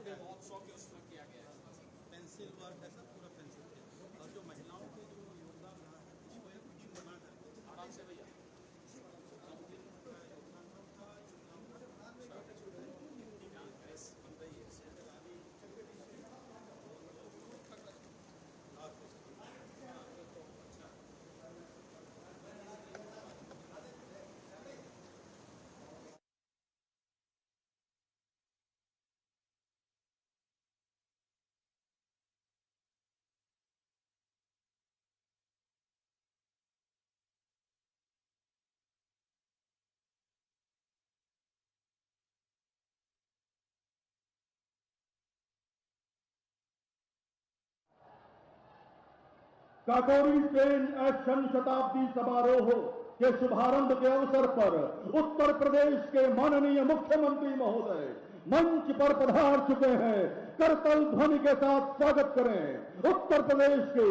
महोत्सव के उसमें किया गया है। पेंसिल वर्क है सर, पूरा पेंसिल के, और जो महिलाओं के जो योगदान रहा है इसको एक टीम बना करके आराम से भैया प्रेस बन रही है। काकोरी ट्रेन एक्शन शताब्दी समारोह के शुभारंभ के अवसर पर उत्तर प्रदेश के माननीय मुख्यमंत्री महोदय मंच पर पधार चुके हैं। करतल ध्वनि के साथ स्वागत करें उत्तर प्रदेश के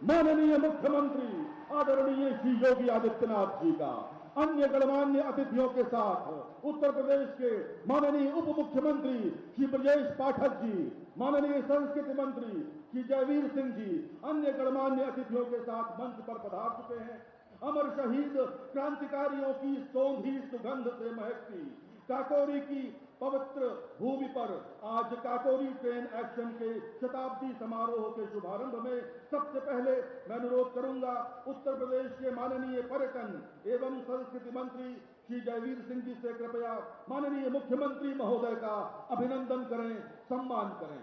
माननीय मुख्यमंत्री आदरणीय श्री योगी आदित्यनाथ जी का। अन्य गणमान्य अतिथियों के साथ उत्तर प्रदेश के माननीय उप मुख्यमंत्री श्री ब्रजेश पाठक जी, माननीय संस्कृति मंत्री श्री जयवीर सिंह जी, अन्य गणमान्य अतिथियों के साथ मंच पर पधार चुके हैं। अमर शहीद क्रांतिकारियों की सौंधी सुगंध से महकती काकोरी की पवित्र भूमि पर आज काकोरी ट्रेन एक्शन के शताब्दी समारोह के शुभारंभ में सबसे पहले मैं अनुरोध करूंगा उत्तर प्रदेश के माननीय पर्यटन एवं संस्कृति मंत्री श्री जयवीर सिंह जी से कृपया माननीय मुख्यमंत्री महोदय का अभिनंदन करें, सम्मान करें।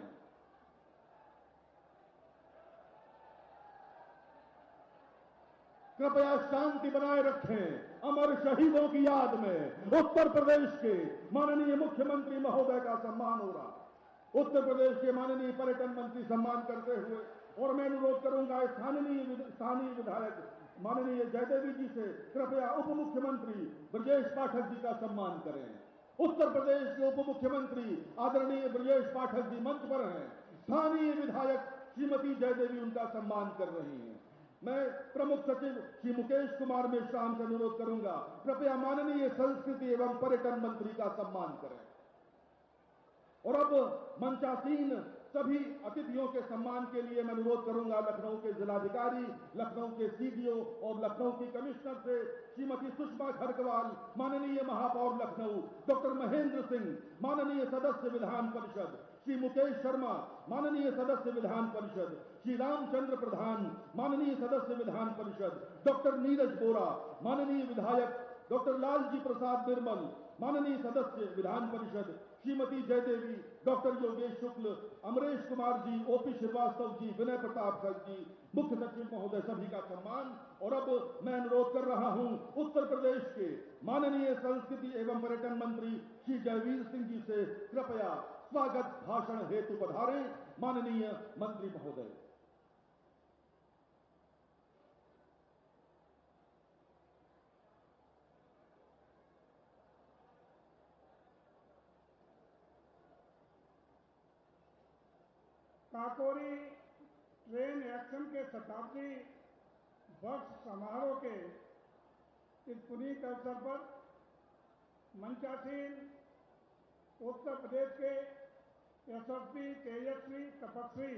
कृपया शांति बनाए रखें। अमर शहीदों की याद में उत्तर प्रदेश के माननीय मुख्यमंत्री महोदय का सम्मान हो रहा। उत्तर प्रदेश के माननीय पर्यटन मंत्री सम्मान करते हुए, और मैं अनुरोध करूंगा स्थानीय विधायक माननीय जयदेवी जी से कृपया उप मुख्यमंत्री ब्रजेश पाठक जी का सम्मान करें। उत्तर प्रदेश के उप मुख्यमंत्री आदरणीय ब्रजेश पाठक जी मंच पर हैं। स्थानीय विधायक श्रीमती जयदेवी उनका सम्मान कर रही हैं। मैं प्रमुख सचिव श्री मुकेश कुमार मेश्राम से अनुरोध करूंगा कृपया माननीय संस्कृति एवं पर्यटन मंत्री का सम्मान करें। और अब मंचासीन सभी अतिथियों के सम्मान के लिए मैं अनुरोध करूंगा लखनऊ के जिलाधिकारी, लखनऊ के सीडीओ और लखनऊ की कमिश्नर से श्रीमती सुषमा खरगवाल, माननीय महापौर लखनऊ डॉक्टर महेंद्र सिंह, माननीय सदस्य विधान परिषद श्री मुकेश शर्मा, माननीय सदस्य विधान परिषद श्री रामचंद्र प्रधान, माननीय सदस्य विधान परिषद डॉक्टर नीरज बोरा, माननीय विधायक डॉक्टर लालजी प्रसाद निर्मल, माननीय सदस्य विधान परिषद श्रीमती जयदेवी, डॉक्टर योगेश शुक्ल, अमरेश कुमार जी, ओपी श्रीवास्तव जी, विनय प्रताप जी, मुख्य सचिव महोदय, सभी का सम्मान। और अब मैं अनुरोध कर रहा हूं उत्तर प्रदेश के माननीय संस्कृति एवं पर्यटन मंत्री श्री जयवीर सिंह जी से कृपया स्वागत भाषण हेतु पधारें। माननीय मंत्री महोदय। काकोरी ट्रेन एक्शन के शताब्दी वर्ष समारोह के इस पुनीत अवसर पर मंचासीन उत्तर प्रदेश के यशस्वी, तेजस्वी, तपस्वी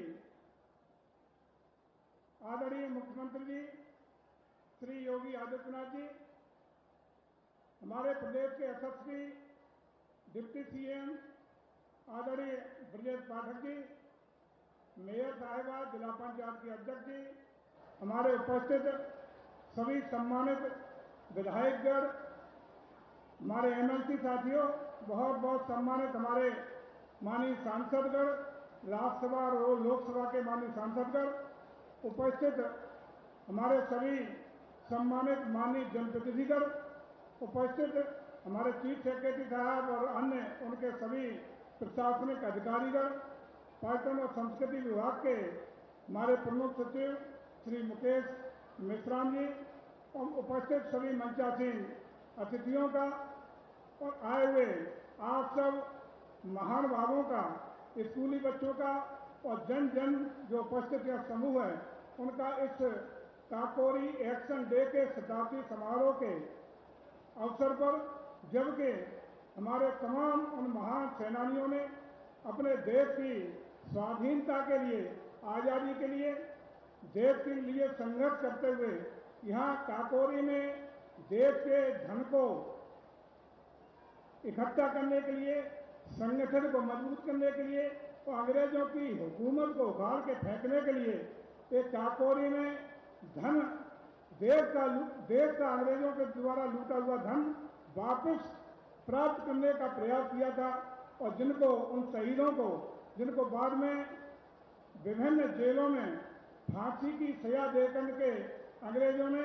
आदरणीय मुख्यमंत्री जी श्री योगी आदित्यनाथ जी, हमारे प्रदेश के यशस्वी डिप्टी सीएम आदरणीय ब्रजेश पाठक जी, मेयर साहिबा, जिला पंचायत के अध्यक्ष जी, हमारे उपस्थित सभी सम्मानित विधायकगण, हमारे एमएलसी साथियों, बहुत बहुत सम्मानित हमारे माननीय सांसदगण, राज्यसभा और लोकसभा के माननीय सांसदगण, उपस्थित हमारे सभी सम्मानित माननीय जनप्रतिनिधिगण, उपस्थित हमारे चीफ सेक्रेटरी साहब और अन्य उनके सभी प्रशासनिक अधिकारीगण, पर्यटन और संस्कृति विभाग के हमारे प्रमुख सचिव श्री मुकेश मेश्राम जी और उपस्थित सभी मंचासीन अतिथियों का और आए हुए आप सब महानुभावों का, स्कूली बच्चों का और जन जन जो उपस्थित यह समूह है उनका इस काकोरी एक्शन डे के शताब्दी समारोह के अवसर पर, जबकि हमारे तमाम उन महान सेनानियों ने अपने देश की स्वाधीनता के लिए, आज़ादी के लिए, देश के लिए संघर्ष करते हुए यहाँ काकोरी में देश के धन को इकट्ठा करने के लिए, संगठन को मजबूत करने के लिए और अंग्रेजों की हुकूमत को उखाड़ के फेंकने के लिए एक काकोरी में धन, देश का अंग्रेजों के द्वारा लूटा हुआ धन वापस प्राप्त करने का प्रयास किया था। और जिनको, उन शहीदों को, जिनको बाद में विभिन्न जेलों में फांसी की सजा देकर के अंग्रेजों ने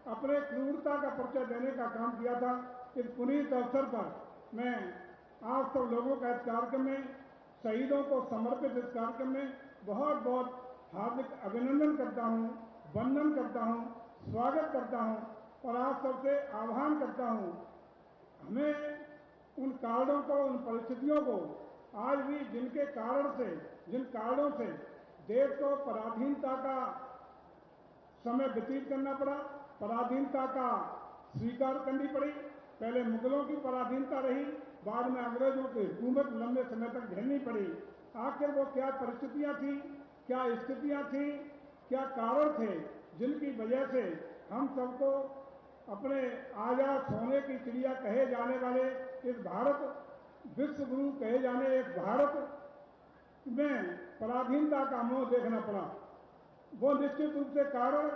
अपने क्रूरता का परिचय देने का काम किया था, इस पुनीत अवसर पर मैं आप सब लोगों का इस कार्यक्रम में, शहीदों को समर्पित इस कार्यक्रम में बहुत बहुत हार्दिक अभिनंदन करता हूं, वंदन करता हूं, स्वागत करता हूं और आप सबसे आह्वान करता हूं, हमें उन कारणों को, उन परिस्थितियों को आज भी जिन कारणों से देश को पराधीनता का समय व्यतीत करना पड़ा, पराधीनता का स्वीकार करनी पड़ी। पहले मुगलों की पराधीनता रही, बाद में अंग्रेजों की हुकूमत लंबे समय तक झेलनी पड़ी। आखिर वो क्या परिस्थितियां थी, क्या स्थितियां थी, क्या कारण थे जिनकी वजह से हम सबको अपने आजाद सोने की चिड़िया कहे जाने वाले इस भारत, विश्व गुरु कहे जाने एक भारत में पराधीनता का मोह देखना पड़ा। वो निश्चित रूप से कारण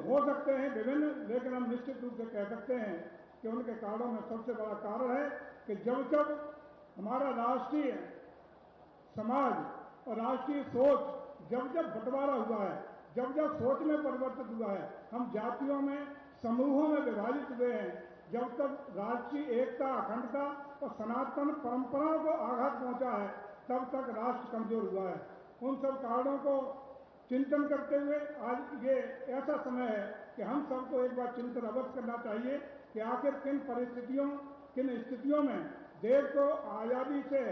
हो सकते हैं विभिन्न, लेकिन हम निश्चित रूप से कह सकते हैं कि उनके कारणों में सबसे बड़ा कारण है कि जब हमारा राष्ट्रीय समाज और राष्ट्रीय सोच जब बंटवारा हुआ है, जब सोच में परिवर्तित हुआ है, हम जातियों में, समूहों में विभाजित हुए हैं, जब तक राष्ट्रीय एकता, अखंडता और सनातन परंपराओं को आघात पहुंचा है, तब तक राष्ट्र कमजोर हुआ है। उन सब कारणों को चिंतन करते हुए आज ये ऐसा समय है कि हम सबको एक बार चिंतन अवश्य करना चाहिए कि आखिर किन परिस्थितियों, किन स्थितियों में देश को आज़ादी से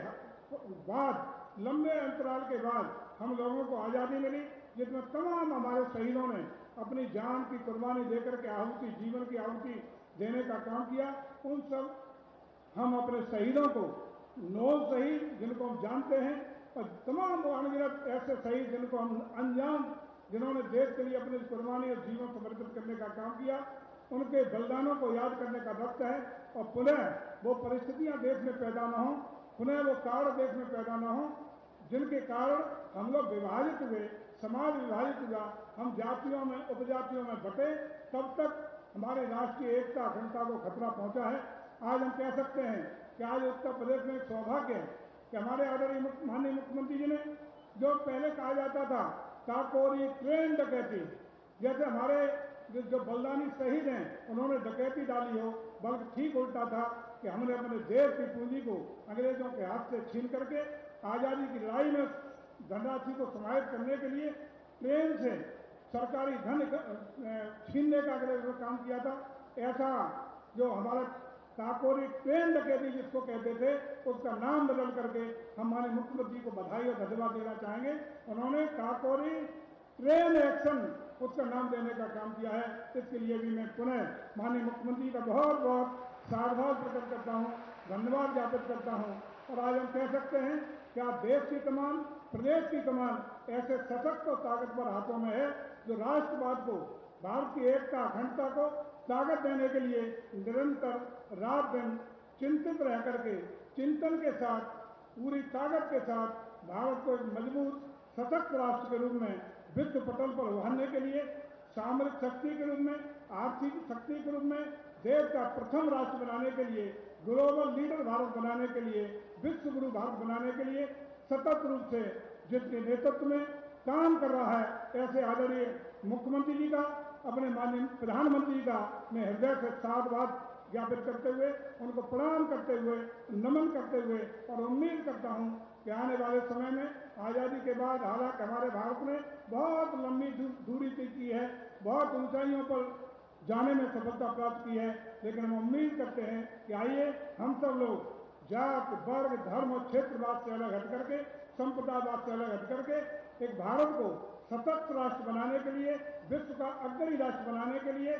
बाद, लंबे अंतराल के बाद हम लोगों को आज़ादी मिली, जिसमें तमाम हमारे शहीदों ने अपनी जान की कुर्बानी देकर के आहुति, जीवन की आहुति देने का काम किया। उन सब हम अपने शहीदों को, 9 शहीद जिनको हम जानते हैं और तमाम अनगिनत ऐसे शहीद जिनको हम अनजान, जिन्होंने देश के लिए अपनी कुर्बानी और जीवन समर्पित करने का काम किया, उनके बलिदानों को याद करने का वक्त है। और पुनः वो परिस्थितियां देश में पैदा न हो, पुनः वो कारण देश में पैदा न हो जिनके कारण हम लोग विभाजित हुए, समाज विभाजित हुआ, हम जातियों में, उपजातियों में बटे, तब तक हमारे राष्ट्रीय एकता, अखंडता को खतरा पहुंचा है। आज हम कह सकते हैं कि आज उत्तर प्रदेश में एक सौभाग्य है कि हमारे आदरणीय माननीय मुख्यमंत्री जी ने, जो पहले कहा जाता था काकोरी ट्रेन डकैती, जैसे हमारे जो बलिदानी शहीद हैं उन्होंने डकैती डाली हो, बल्कि ठीक उल्टा था कि हमने अपने देश की पूंजी को अंग्रेजों के हाथ से छीन करके आज़ादी की लड़ाई में धनराशि को समाहित करने के लिए ट्रेन से सरकारी धन छीनने का अंग्रेजों ने काम किया था। ऐसा जो हमारा काकोरी ट्रेन डकैती जिसको कहते थे, उसका नाम बदल करके हम माननीय मुख्यमंत्री को बधाई और धन्यवाद देना चाहेंगे। उन्होंने काकोरी ट्रेन एक्शन उसका नाम देने का काम किया है। इसके लिए भी मैं पुनः माननीय मुख्यमंत्री का बहुत बहुत साधुवाद प्रकट करता हूँ, धन्यवाद ज्ञापित करता हूँ। और आज हम कह सकते हैं कि आज देश की कमान, प्रदेश की कमान ऐसे सशक्त और ताकतवर हाथों में है जो राष्ट्रवाद को, भारत की एकता, अखंडता को ताकत देने के लिए निरंतर रात दिन चिंतित रह करके, चिंतन के साथ, पूरी ताकत के साथ भारत को एक मजबूत सशक्त राष्ट्र के रूप में विश्व पटल पर उभारने के लिए, सामरिक शक्ति के रूप में, आर्थिक शक्ति के रूप में देश का प्रथम राष्ट्र बनाने के लिए, ग्लोबल लीडर भारत बनाने के लिए, विश्व गुरु भारत बनाने के लिए सतत रूप से जिसके नेतृत्व में काम कर रहा है, ऐसे आदरणीय मुख्यमंत्री जी का, अपने माननीय प्रधानमंत्री का मैं हृदय से साधुवाद ज्ञापित करते हुए, उनको प्रणाम करते हुए, नमन करते हुए और उम्मीद करता हूं कि आने वाले समय में आज़ादी के बाद, हालांकि हमारे भारत ने बहुत लंबी दूरी तय की है, बहुत ऊंचाइयों पर जाने में सफलता प्राप्त की है, लेकिन हम उम्मीद करते हैं कि आइए हम सब लोग जात, वर्ग, धर्म और क्षेत्रवाद से अलग हट करके, संप्रदायवाद से अलग हट करके एक भारत को सशक्त राष्ट्र बनाने के लिए, विश्व का अग्रणी राष्ट्र बनाने के लिए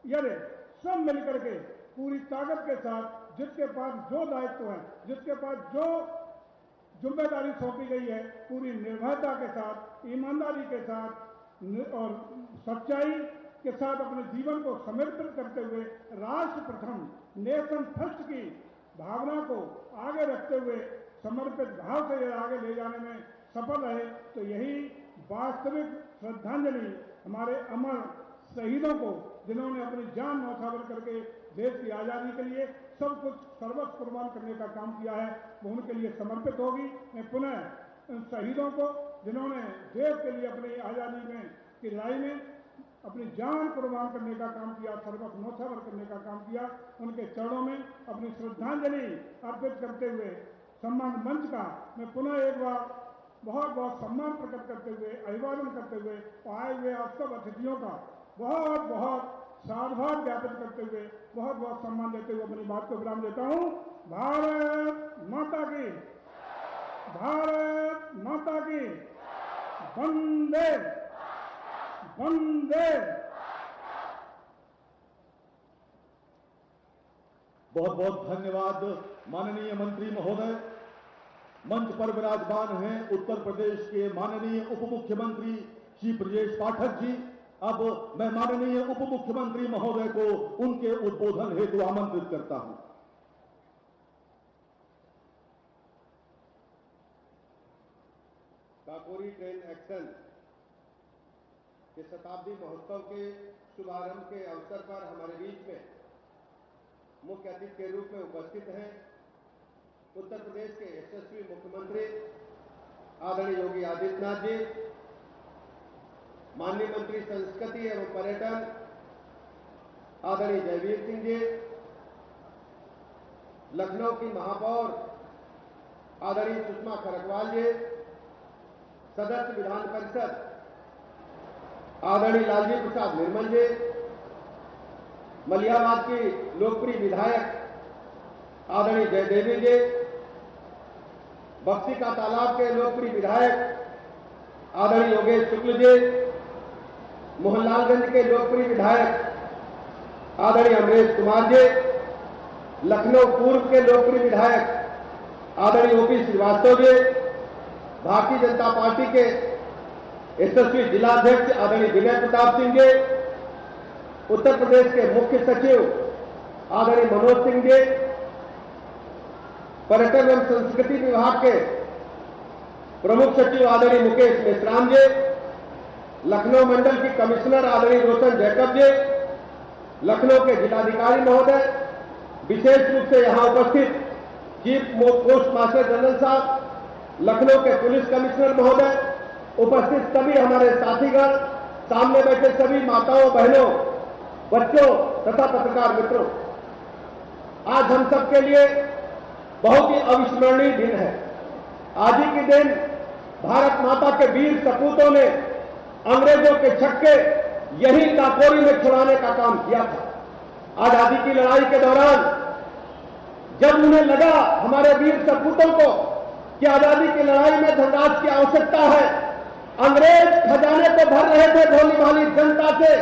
यदि सब मिलकर के पूरी ताकत के साथ, जिसके पास जो दायित्व है, जिसके पास जो जिम्मेदारी सौंपी गई है, पूरी निर्भयता के साथ, ईमानदारी के साथ और सच्चाई के साथ अपने जीवन को समर्पित करते हुए राष्ट्र प्रथम, नेशन फर्स्ट की भावना को आगे रखते हुए समर्पित भाव से आगे ले जाने में सफल रहे, तो यही वास्तविक श्रद्धांजलि हमारे अमर शहीदों को, जिन्होंने अपनी जान न्यौछावर करके देश की आज़ादी के लिए सब कुछ सर्वस्व कुर्बान करने का काम किया है, वो उनके लिए समर्पित होगी। मैं पुनः उन शहीदों को, जिन्होंने देश के लिए अपनी आज़ादी में की लड़ाई में अपनी जान कुर्बान करने का काम किया, सर्वस्व न्यौछावर करने का काम किया, उनके चरणों में अपनी श्रद्धांजलि अर्पित करते हुए सम्मान मंच का मैं पुनः एक बार बहुत बहुत सम्मान प्रकट करते हुए, अभिवादन करते हुए और आए हुए आप सब अतिथियों का बहुत बहुत साधुवाद ज्ञापित करते हुए, बहुत बहुत सम्मान देते हुए अपनी बात को विराम देता हूं। भारत माता की, भारत माता की, वंदे वंदे। बहुत बहुत धन्यवाद माननीय मंत्री महोदय। मंच पर विराजमान हैं उत्तर प्रदेश के माननीय उप मुख्यमंत्री श्री ब्रजेश पाठक जी। अब मैं माननीय उप मुख्यमंत्री महोदय को उनके उद्बोधन हेतु आमंत्रित करता हूं। काकोरी ट्रेन एक्शन के शताब्दी महोत्सव के शुभारंभ के अवसर पर हमारे बीच में मुख्य अतिथि के रूप में उपस्थित हैं उत्तर प्रदेश के यशस्वी मुख्यमंत्री आदरणीय योगी आदित्यनाथ जी, माननीय मंत्री संस्कृति एवं पर्यटन आदरणीय जयवीर सिंह जी, लखनऊ की महापौर आदरणीय सुषमा खरगवाल जी, सदस्य विधान परिषद आदरणीय लालजी प्रसाद निर्मल जी, मलियाबाद की लोकप्रिय विधायक आदरणीय जयदेवी जी, बक्सी का तालाब के लोकप्रिय विधायक आदरणीय योगेश शुक्ल जी, मोहनलालगंज के लोकप्रिय विधायक आदरणीय अमरेश कुमार जी, लखनऊ पूर्व के लोकप्रिय विधायक आदरणीय ओपी श्रीवास्तव जी, भारतीय जनता पार्टी के यशस्वी जिलाध्यक्ष आदरणीय विनय प्रताप सिंह जी, उत्तर प्रदेश के मुख्य सचिव आदरणीय मनोज सिंह जी, पर्यटन एवं संस्कृति विभाग के प्रमुख सचिव आदरणीय मुकेश मेश्राम जी, लखनऊ मंडल की कमिश्नर आदरणीय रोशन जैकब जी, लखनऊ के जिलाधिकारी महोदय, विशेष रूप से यहां उपस्थित चीफ पोस्ट मास्टर जनरल साहब, लखनऊ के पुलिस कमिश्नर महोदय, उपस्थित सभी हमारे साथीगण, सामने बैठे सभी माताओं बहनों, बच्चों तथा पत्रकार मित्रों, आज हम सबके लिए बहुत ही अविस्मरणीय दिन है। आज ही के दिन भारत माता के वीर सपूतों ने अंग्रेजों के छक्के यही काकोरी में छुड़ाने का काम किया था। आजादी की लड़ाई के दौरान जब उन्हें लगा हमारे वीर सपूतों को कि आजादी की लड़ाई में धनराशि की आवश्यकता है, अंग्रेज खजाने को भर रहे थे भोली भाली जनता से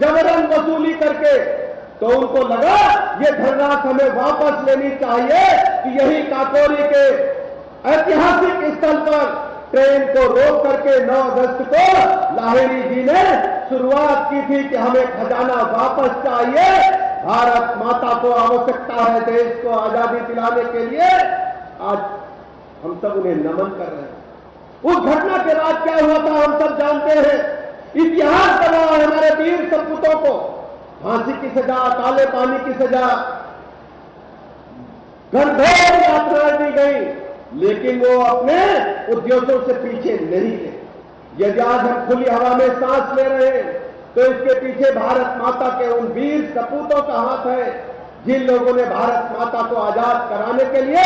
जबरन वसूली करके, तो उनको लगा ये धनराशि हमें वापस लेनी चाहिए। कि यही काकोरी के ऐतिहासिक स्थल पर ट्रेन को रोक करके 9 अगस्त को लाहिड़ी जी ने शुरुआत की थी कि हमें खजाना वापस चाहिए, भारत माता को आवश्यकता है देश को आजादी दिलाने के लिए। आज हम सब उन्हें नमन कर रहे हैं। उस घटना के बाद क्या हुआ था हम सब जानते हैं। इतिहास बना हमारे वीर सपूतों को फांसी की सजा, काले पानी की सजा, घनघोर यात्राएं दी गई, लेकिन वो अपने उद्देश्यों से पीछे नहीं गए। यदि आज हम खुली हवा में सांस ले रहे हैं तो इसके पीछे भारत माता के उन वीर सपूतों का हाथ है, जिन लोगों ने भारत माता को आजाद कराने के लिए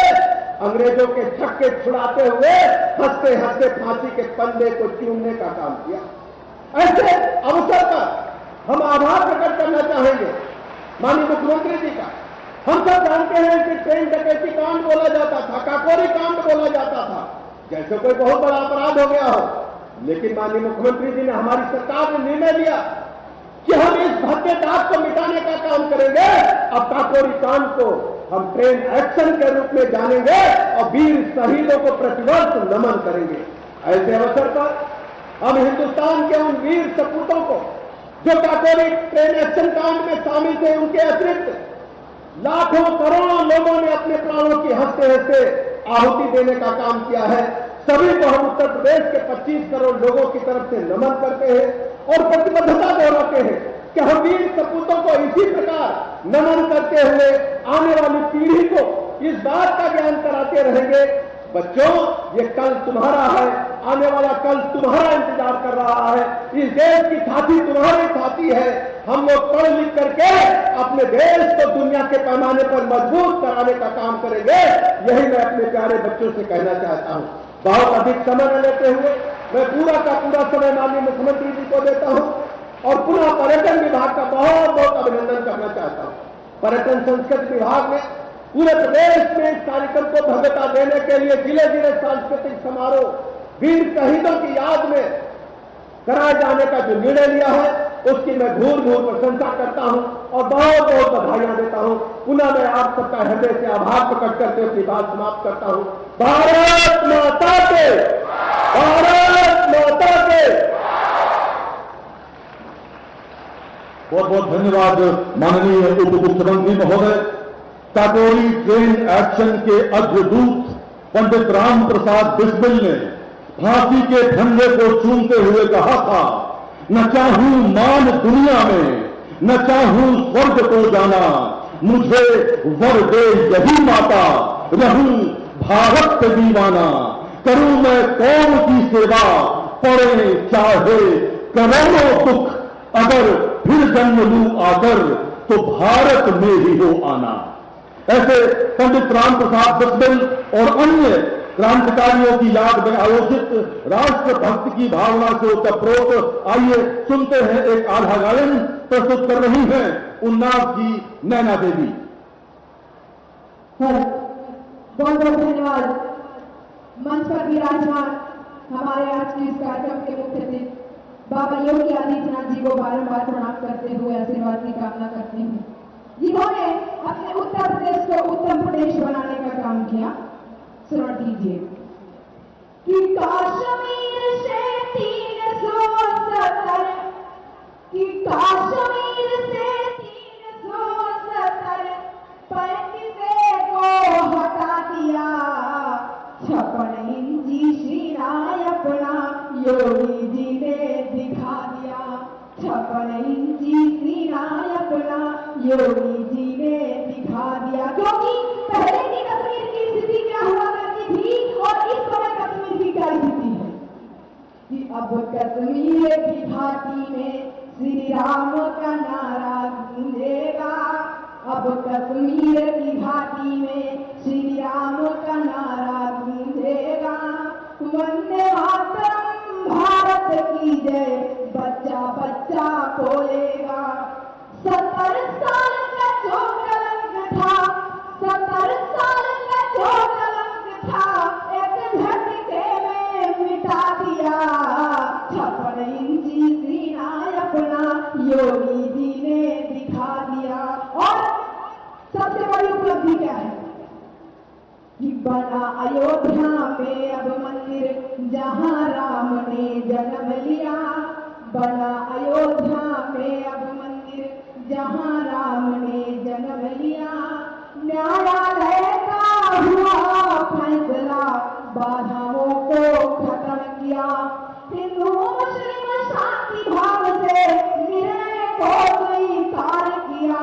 अंग्रेजों के छक्के छुड़ाते हुए हंसते हंसते फांसी के फंदे को चूमने का काम किया। ऐसे अवसर पर हम आभार प्रकट करना चाहेंगे माननीय मुख्यमंत्री जी का। हम सब जानते हैं कि ट्रेन डकैती कांड बोला जाता था, काकोरी कांड बोला जाता था, जैसे कोई बहुत बड़ा अपराध हो गया हो, लेकिन माननीय मुख्यमंत्री जी ने, हमारी सरकार ने निर्णय लिया कि हम इस भद्दे दाग को मिटाने का काम करेंगे। अब काकोरी कांड को हम ट्रेन एक्शन के रूप में जानेंगे और वीर शहीदों को प्रतिवर्ष नमन करेंगे। ऐसे अवसर पर हम हिंदुस्तान के उन वीर सपूतों को जो काकोरी ट्रेन एक्शन कांड में शामिल थे, उनके अतिरिक्त लाखों करोड़ों लोगों ने अपने प्राणों की हंसते हंसते आहुति देने का काम किया है, सभी को हम उत्तर प्रदेश के 25 करोड़ लोगों की तरफ से नमन करते हैं और प्रतिबद्धता दोहराते हैं कि हम वीर सपूतों को इसी प्रकार नमन करते हुए आने वाली पीढ़ी को इस बात का ज्ञान कराते रहेंगे। बच्चों, ये कल तुम्हारा है, आने वाला कल तुम्हारा इंतजार कर रहा है। इस देश की छाती तुम्हारी छाती है। हम लोग पढ़ लिख करके अपने देश को दुनिया के पैमाने पर मजबूत कराने का काम करेंगे। यही मैं अपने प्यारे बच्चों से कहना चाहता हूं। बहुत अधिक समय न लेते हुए मैं पूरा का पूरा समय माननीय मुख्यमंत्री जी को देता हूं और पुनः पर्यटन विभाग का बहुत बहुत अभिनंदन करना चाहता हूं। पर्यटन संस्कृति विभाग ने पूरे प्रदेश में इस कार्यक्रम को भव्यता देने के लिए जिले जिले सांस्कृतिक समारोह वीर शहीदों की याद में कराए जाने का जो निर्णय लिया है, उसकी मैं भूल प्रशंसा करता हूं और बहुत बहुत बधाइयां देता हूं। पुनः मैं आप सबका हृदय से आभार प्रकट करके अपनी बात समाप्त करता हूं। भारत माता के, भारत माता के। बहुत बहुत धन्यवाद माननीय उप मुख्यमंत्री महोदय। काकोरी ट्रेन एक्शन के अग्रदूत पंडित राम प्रसाद बिस्मिल ने फांसी के फंदे को चूमते हुए कहा था, न चाहूं मान दुनिया में, न चाहूं स्वर्ग को जाना, मुझे वर दे यही माता, रहूं भारत पे दीवाना, करूं मैं कौम की सेवा, पड़े चाहे करोड़ों दुख, अगर फिर जन्म लूं आकर तो भारत में ही हो आना। ऐसे पंडित राम प्रसाद बिस्मिल और अन्य क्रांतिकारियों की याद में आयोजित राष्ट्रभक्ति की भावना से ओतप्रोत आइए सुनते हैं एक आधा गायन प्रस्तुत कर रही हैं उन्नाव की नैना देवी। बहुत बहुत धन्यवाद। मंच पर विराजमान हमारे आज के इस कार्यक्रम के मुख्य अतिथि बाबा योगी आदित्यनाथ जी को बारंबार प्रणाम करते हुए आशीर्वाद की कामना करते हैं, जिन्होंने अपने उत्तर प्रदेश को उत्तम प्रदेश बनाने का काम किया। सुना दीजिए कि कश्मीर से 370, कि कश्मीर से 370 पैंतीस को हटा दिया, 56 इंची श्रीराय अपना योगी जी ने दिखा दिया, 56 इंची श्रीराय अपना योगी जी ने दिखा दिया। क्योंकि पहले की कश्मीर की स्थिति क्या हुआ करती थी और इस समय कश्मीर की क्या स्थिति है कि अब कश्मीर की घाटी में श्री राम का नारा गूंजेगा, अब कश्मीर की घाटी में श्री राम का नारा गूंजेगा, वंदे मातरम भारत की जय बच्चा बच्चा बोलेगा। 70 साल का जो कलंक था, 70 साल का जो कलंक था, एक झटके में मिटा दिया, 56 इंची श्रीराय अपना योगी जी ने दिखा दिया। और सबसे बड़ी उपलब्धि क्या है कि बना अयोध्या में अब मंदिर जहां राम ने जन्म लिया, बना अयोध्या में अब मंदिर जहां राम ने जन्म लिया, न्यायालय का हुआ फैसला बाधाओं को खत्म किया, हिंदू मुस्लिम शांति भाव से निर्णय को स्वीकार किया,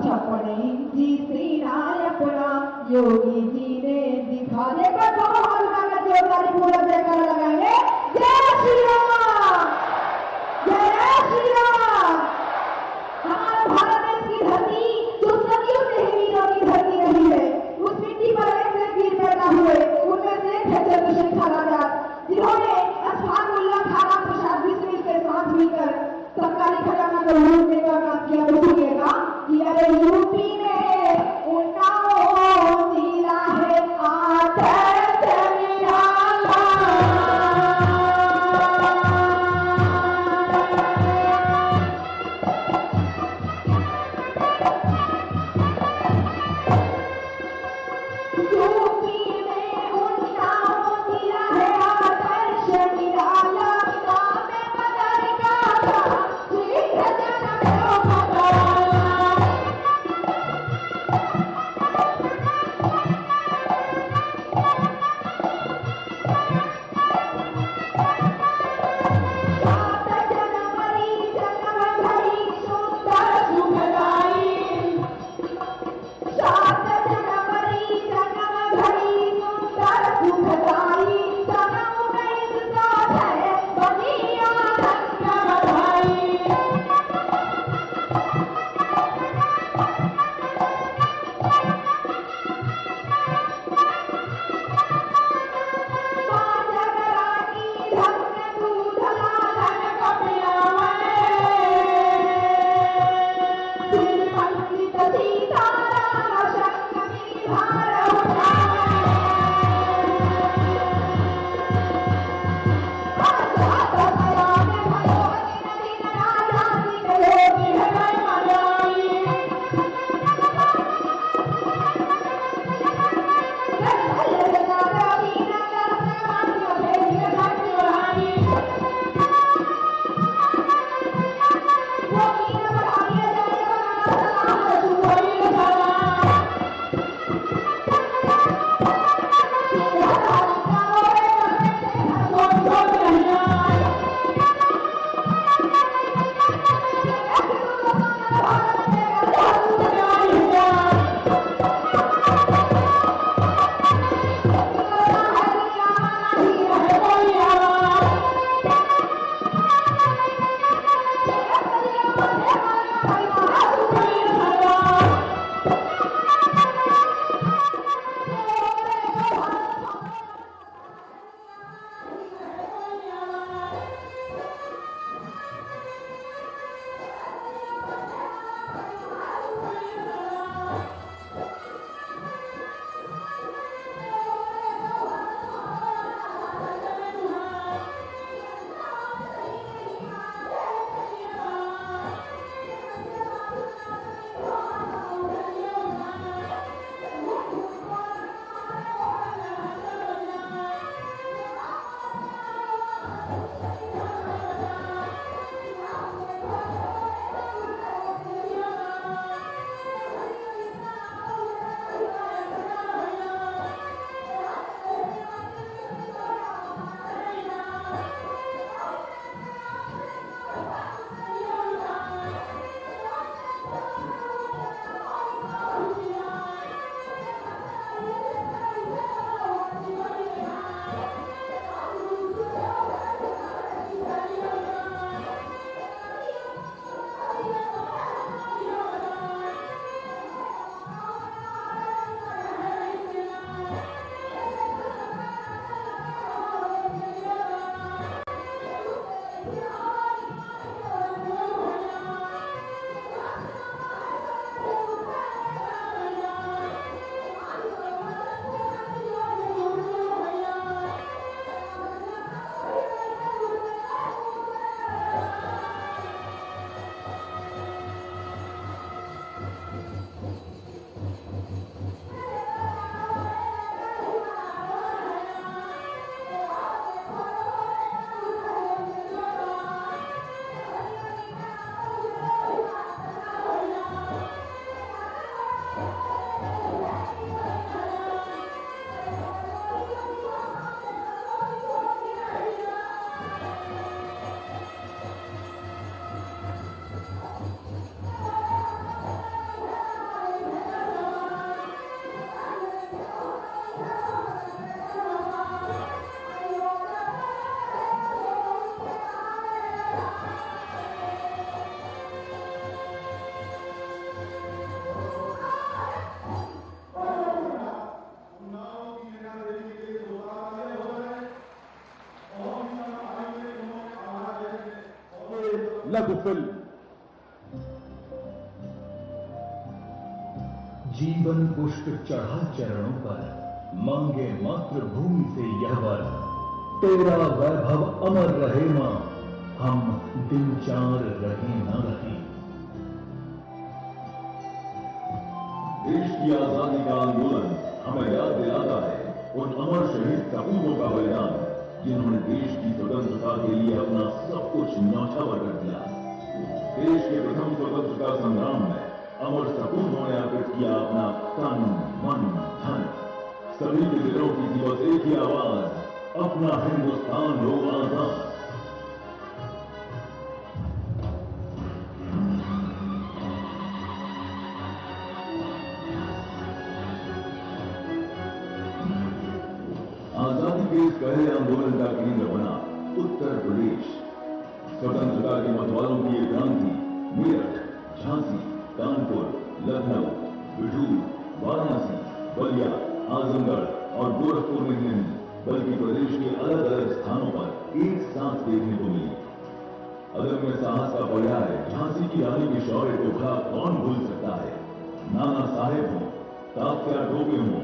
56 इंची श्रीराय अपना योगी जी ने दिखा दे। पर दोनों हाथ का जोरदारी पूरा जयकारा लगाएंगे, जय श्री राम, जय श्री राम। हमारे भारत देश की धरती जो सदियों से ही वीरों की धरती रही है, उस मिट्टी पर ऐसे वीर पैदा हुए, उनमें से एक है चंद्रशेखर आजाद, जिन्होंने अशफाकुल्लाह खान प्रसाद बिस्मिल के साथ मिलकर सरकारी खजाना को लूटने का काम किया। तो सुनिएगा कि अरे यूपी में उन्नाव जिला है आदर्श निराला, लघु फिल्म। जीवन पुष्प चढ़ा चरणों पर, मांगे मातृभूमि से यह वर, तेरा वैभव अमर रहे मां, हम दिन चार रहे न रहे। देश की आजादी का आंदोलन हमें याद दिलाता है उन अमर शहीद सपूतों का बलिदान, जिन्होंने देश की स्वतंत्रता के लिए अपना सब कुछ न्यौछावर कर दिया। देश के प्रथम स्वतंत्रता संग्राम में अमर सपूतों ने अर्पित किया अपना तन मन धन। सभी के दिलों की थी बस एक ही आवाज, अपना हिंदुस्तान हो आजाद। आजादी के इस पहले आंदोलन का केंद्र बना उत्तर प्रदेश। स्वतंत्रता के मतवालों की ये क्रांति मेरठ, झांसी, कानपुर, लखनऊ, बिठूर, वाराणसी, बलिया, आजमगढ़ और गोरखपुर में नहीं, बल्कि प्रदेश के अलग अलग स्थानों पर एक साथ देखने को मिली। अदम्य साहस का पर्याय झांसी की रानी के शौर्य को भला कौन भूल सकता है। नाना साहेब हो, तात्या टोपे हो,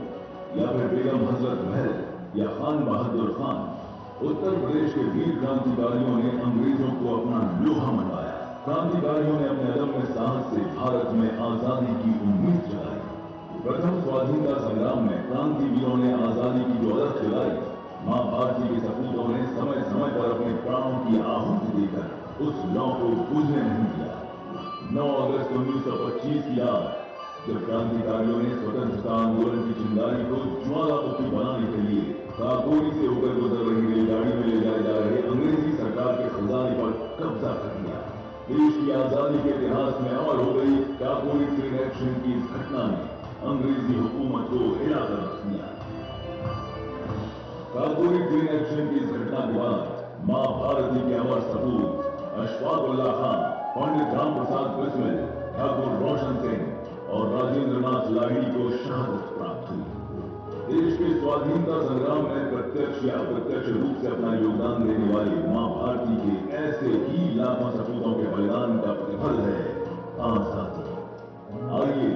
या फिर बेगम हजरत महल या खान बहादुर खान, उत्तर प्रदेश के वीर क्रांतिकारियों ने अंग्रेजों को अपना लोहा मनवाया। क्रांतिकारियों ने अपने अदम्य साहस से भारत में आजादी की उम्मीद जगाई। प्रथम स्वाधीनता संग्राम में क्रांतिवीरों ने आजादी की जो अलख जलाई, मां भारती के सपूतों ने समय समय पर अपने प्राणों की आहुति देकर उस लौ को बुझने नहीं दिया। 9 अगस्त 1925 की रात, जब क्रांतिकारियों ने स्वतंत्रता आंदोलन की चिंगारी को ज्वालामुखी बनाने के लिए काकोरी से होकर गुजर रही रेलगाड़ी में ले जाए जा रहे अंग्रेजी सरकार के खजाने पर कब्जा कर लिया। देश की आजादी के इतिहास में अमर हो गई काकोरी ट्रेन एक्शन की इस घटना ने अंग्रेजी हुकूमत को हिलाकर रख दिया। काकोरी ट्रेन एक्शन की इस घटना के बाद मां भारती के अमर सपूत अशफाक उल्लाह खान, पंडित राम प्रसाद बिस्मिल, ठाकुर रोशन सिंह और राजेंद्र नाथ लाहिड़ी को शहादत प्राप्त हुई। देश के स्वाधीनता संग्राम में प्रत्यक्ष या अप्रत्यक्ष रूप से अपना योगदान देने वाली मां भारती के ऐसे ही लाखों सपूतों के बलिदान का प्रतिफल है आजादी। आइए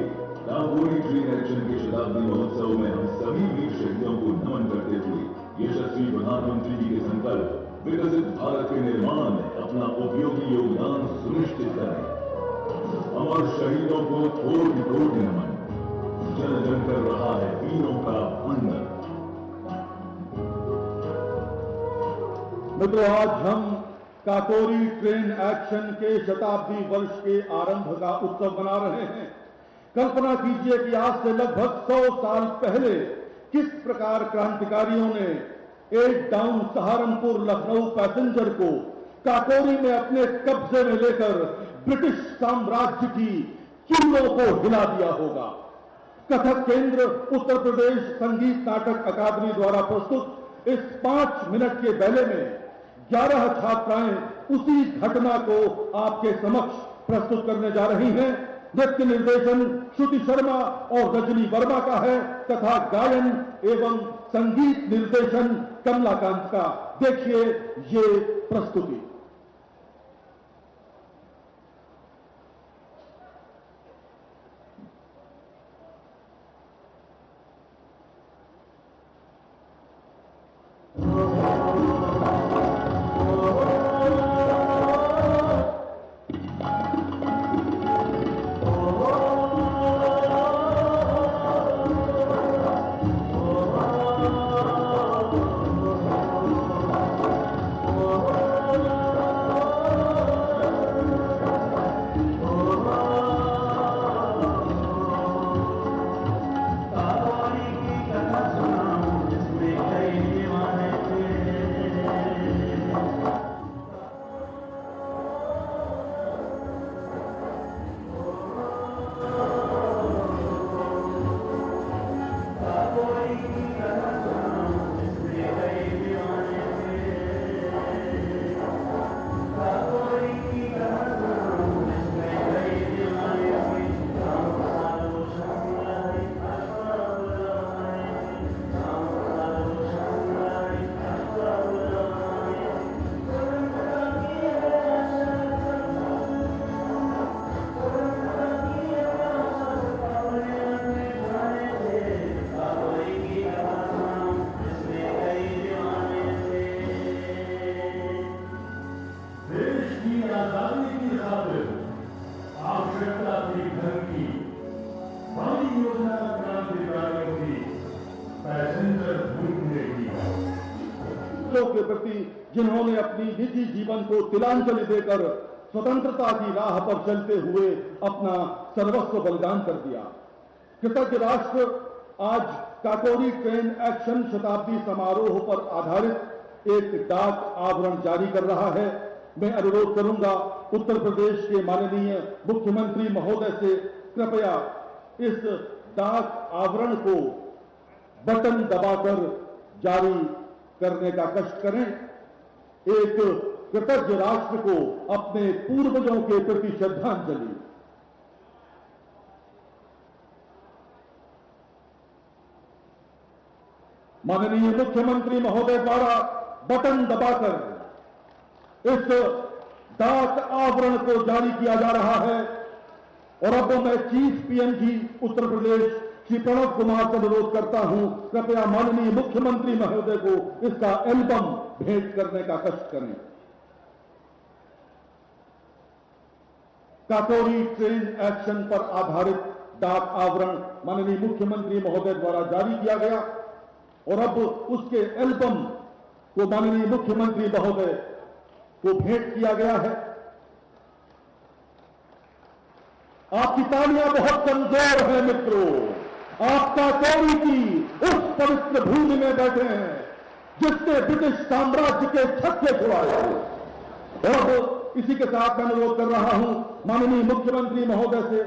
काकोरी ट्रेन एक्शन के शताब्दी महोत्सव में हम सभी वीर शहीदों को नमन करते हुए यशस्वी प्रधानमंत्री जी के संकल्प विकसित भारत के निर्माण में अपना उपयोगी योगदान सुनिश्चित करें। अमर शहीदों को कोटि कोटि नमन। जन जन कर रहा है वीरों का वंदन। मित्रों, आज हम काकोरी ट्रेन एक्शन के शताब्दी वर्ष के आरंभ का उत्सव मना रहे हैं। कल्पना कीजिए कि आज से लगभग 100 साल पहले किस प्रकार क्रांतिकारियों ने 8 डाउन सहारनपुर लखनऊ पैसेंजर को काकोरी में अपने कब्जे में लेकर ब्रिटिश साम्राज्य की किलों को हिला दिया होगा। कथक केंद्र उत्तर प्रदेश संगीत नाटक अकादमी द्वारा प्रस्तुत इस 5 मिनट के बैले में 11 छात्राएं उसी घटना को आपके समक्ष प्रस्तुत करने जा रही हैं। नृत्य निर्देशन श्रुति शर्मा और रजनी वर्मा का है तथा गायन एवं संगीत निर्देशन कमलाकांत का। देखिए ये प्रस्तुति। निरंतर भूमि रहेगी। के प्रति जिन्होंने अपनी निजी जीवन को तिलांजलि देकर स्वतंत्रता की राह पर चलते हुए अपना सर्वस्व बलिदान कर दिया। कृतज्ञ राष्ट्र आज काकोरी ट्रेन एक्शन शताब्दी समारोह पर आधारित एक डाक आवरण जारी कर रहा है। मैं अनुरोध करूंगा उत्तर प्रदेश के माननीय मुख्यमंत्री महोदय से कृपया इस डाक आवरण को बटन दबाकर जारी करने का कष्ट करें। एक कृतज्ञ राष्ट्र को अपने पूर्वजों के प्रति श्रद्धांजलि। माननीय मुख्यमंत्री महोदय द्वारा बटन दबाकर इस डाक आवरण को जारी किया जा रहा है। और अब मैं चीफ पीएनजी उत्तर प्रदेश श्री प्रणव कुमार से अनुरोध करता हूं, कृपया माननीय मुख्यमंत्री महोदय को इसका एल्बम भेंट करने का कष्ट करें। काकोरी ट्रेन एक्शन पर आधारित डाक आवरण माननीय मुख्यमंत्री महोदय द्वारा जारी किया गया और अब उसके एल्बम को माननीय मुख्यमंत्री महोदय को भेंट किया गया है। आपकी तालियां बहुत कमजोर है मित्रों। आप काकोरी की उस पवित्र भूमि में बैठे हैं जिसने ब्रिटिश साम्राज्य के छक्के छुड़ाए। और इसी के साथ मैं अनुरोध कर रहा हूं माननीय मुख्यमंत्री महोदय से,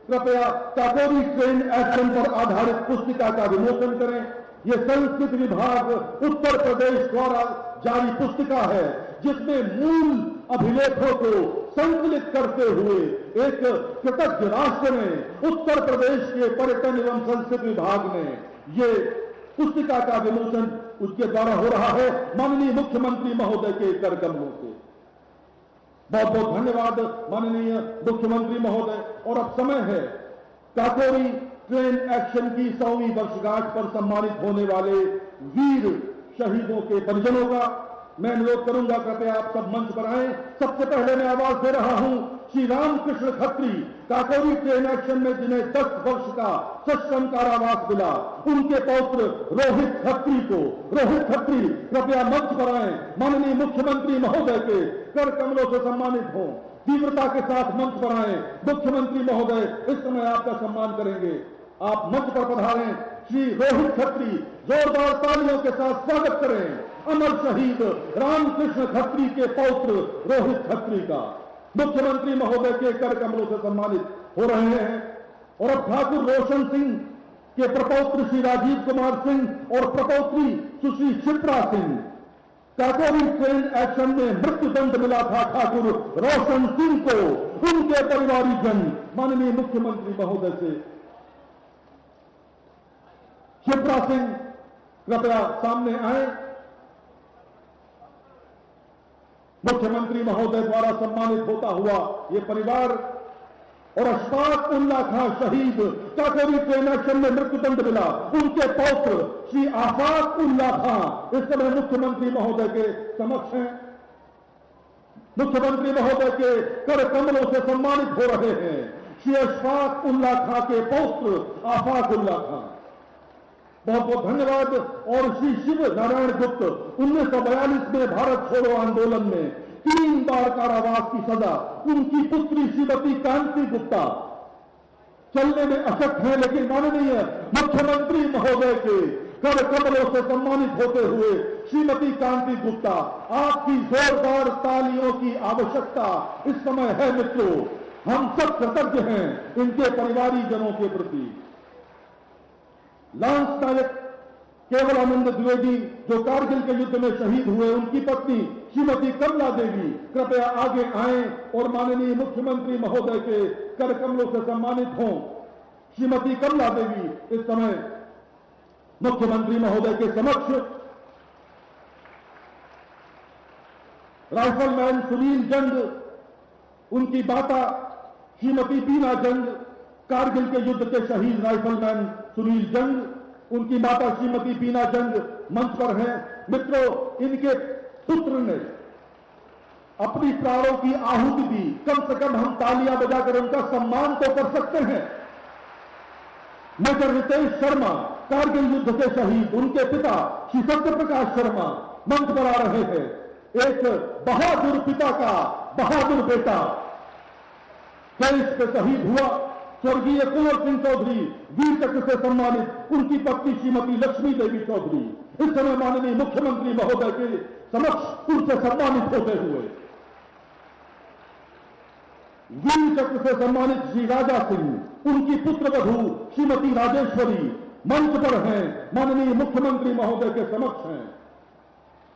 कृपया काकोरी ट्रेन एक्शन पर आधारित पुस्तिका का विमोचन करें। यह संस्कृति विभाग उत्तर प्रदेश द्वारा जारी पुस्तिका है जिसमें मूल अभिलेखों को संकलित करते हुए एक कृतज्ञ राष्ट्र ने उत्तर प्रदेश के पर्यटन एवं संस्कृति विभाग ने ये पुस्तिका का विमोचन उसके द्वारा हो रहा है माननीय मुख्यमंत्री महोदय के कर कमलों से। बहुत बहुत धन्यवाद माननीय मुख्यमंत्री महोदय। और अब समय है काकोरी ट्रेन एक्शन की 100वीं वर्षगांठ पर सम्मानित होने वाले वीर शहीदों के परिजनों का। मैं अनुरोध करूंगा कृपया आप सब मंच पर आएं। सबसे पहले मैं आवाज दे रहा हूं श्री रामकृष्ण खत्री, काकोरी ट्रेन एक्शन में जिन्हें 10 वर्ष का सश्रम कारावास मिला, उनके पौत्र रोहित खत्री को। रोहित खत्री कृपया मंच पर आएं, माननीय मुख्यमंत्री महोदय के कर कमलों से सम्मानित हों। तीव्रता के साथ मंच पर आएं। मुख्यमंत्री महोदय इस समय आपका सम्मान करेंगे। आप मंच पर पधारें। श्री रोहित खत्री, जोरदार तालियों के साथ स्वागत करें अमर शहीद रामकृष्ण खत्री के पौत्र रोहित खत्री का। मुख्यमंत्री महोदय के कर कमलों से सम्मानित हो रहे हैं। और अब ठाकुर रोशन सिंह के प्रपौत्र श्री राजीव कुमार सिंह और प्रपौत्री सुश्री शिप्रा सिंह। काकोरी ट्रेन एक्शन में मृत्युदंड मिला था ठाकुर रोशन सिंह को, उनके परिवारीजन माननीय मुख्यमंत्री महोदय से। शिप्रा सिंह कृपया सामने आए। मुख्यमंत्री महोदय द्वारा सम्मानित होता हुआ ये परिवार। और अशफाक उल्लाह खां शहीद, काकोरी ट्रेन एक्शन में मृत्युदंड मिला, उनके पौत्र श्री आफाक उल्लाह खां इस समय मुख्यमंत्री महोदय के समक्ष हैं। मुख्यमंत्री महोदय के कर कमलों से सम्मानित हो रहे हैं श्री अशफाक उल्लाह खां के पौत्र आफाक उल्लाह खां। बहुत बहुत धन्यवाद। और श्री शिव नारायण गुप्त 1942 में भारत छोड़ो आंदोलन में 3 बार कारावास की सजा, उनकी पुत्री श्रीमती कांति गुप्ता चलने में अशक्त है लेकिन माननीय मुख्यमंत्री महोदय के कर कमलों से सम्मानित होते हुए श्रीमती कांति गुप्ता, आपकी जोरदार तालियों की आवश्यकता इस समय है मित्रों। हम सब कृतज्ञ हैं इनके परिवारीजनों के प्रति। लांस नायक केवलानंद द्विवेदी जो कारगिल के युद्ध में शहीद हुए, उनकी पत्नी श्रीमती कमला देवी कृपया आगे आएं और माननीय मुख्यमंत्री महोदय के कर कमलों से सम्मानित हों। श्रीमती कमला देवी इस समय मुख्यमंत्री महोदय के समक्ष। राइफलमैन सुनील जंग, उनकी माता श्रीमती बीना जंग, कारगिल के युद्ध के शहीद राइफलमैन सुनील जंग, उनकी माता श्रीमती बीना जंग मंच पर हैं। मित्रों, इनके पुत्र ने अपनी प्राणों की आहुति दी। कम से कम हम तालियां बजाकर उनका सम्मान तो कर सकते हैं। मेजर रितेश शर्मा कारगिल युद्ध के शहीद उनके पिता श्री सत्य प्रकाश शर्मा मंच पर आ रहे हैं। एक बहादुर पिता का बहादुर बेटा देश पे शहीद हुआ। स्वर्गीय कुंवर सिंह चौधरी वीर चक्र से सम्मानित, उनकी पत्नी श्रीमती लक्ष्मी देवी चौधरी इस समय माननीय मुख्यमंत्री महोदय के समक्ष उनसे सम्मानित होते हुए, वीर चक्र से सम्मानित श्री राजा सिंह, उनकी पुत्र वधू श्रीमती राजेश्वरी मंच पर हैं, माननीय मुख्यमंत्री महोदय के समक्ष हैं।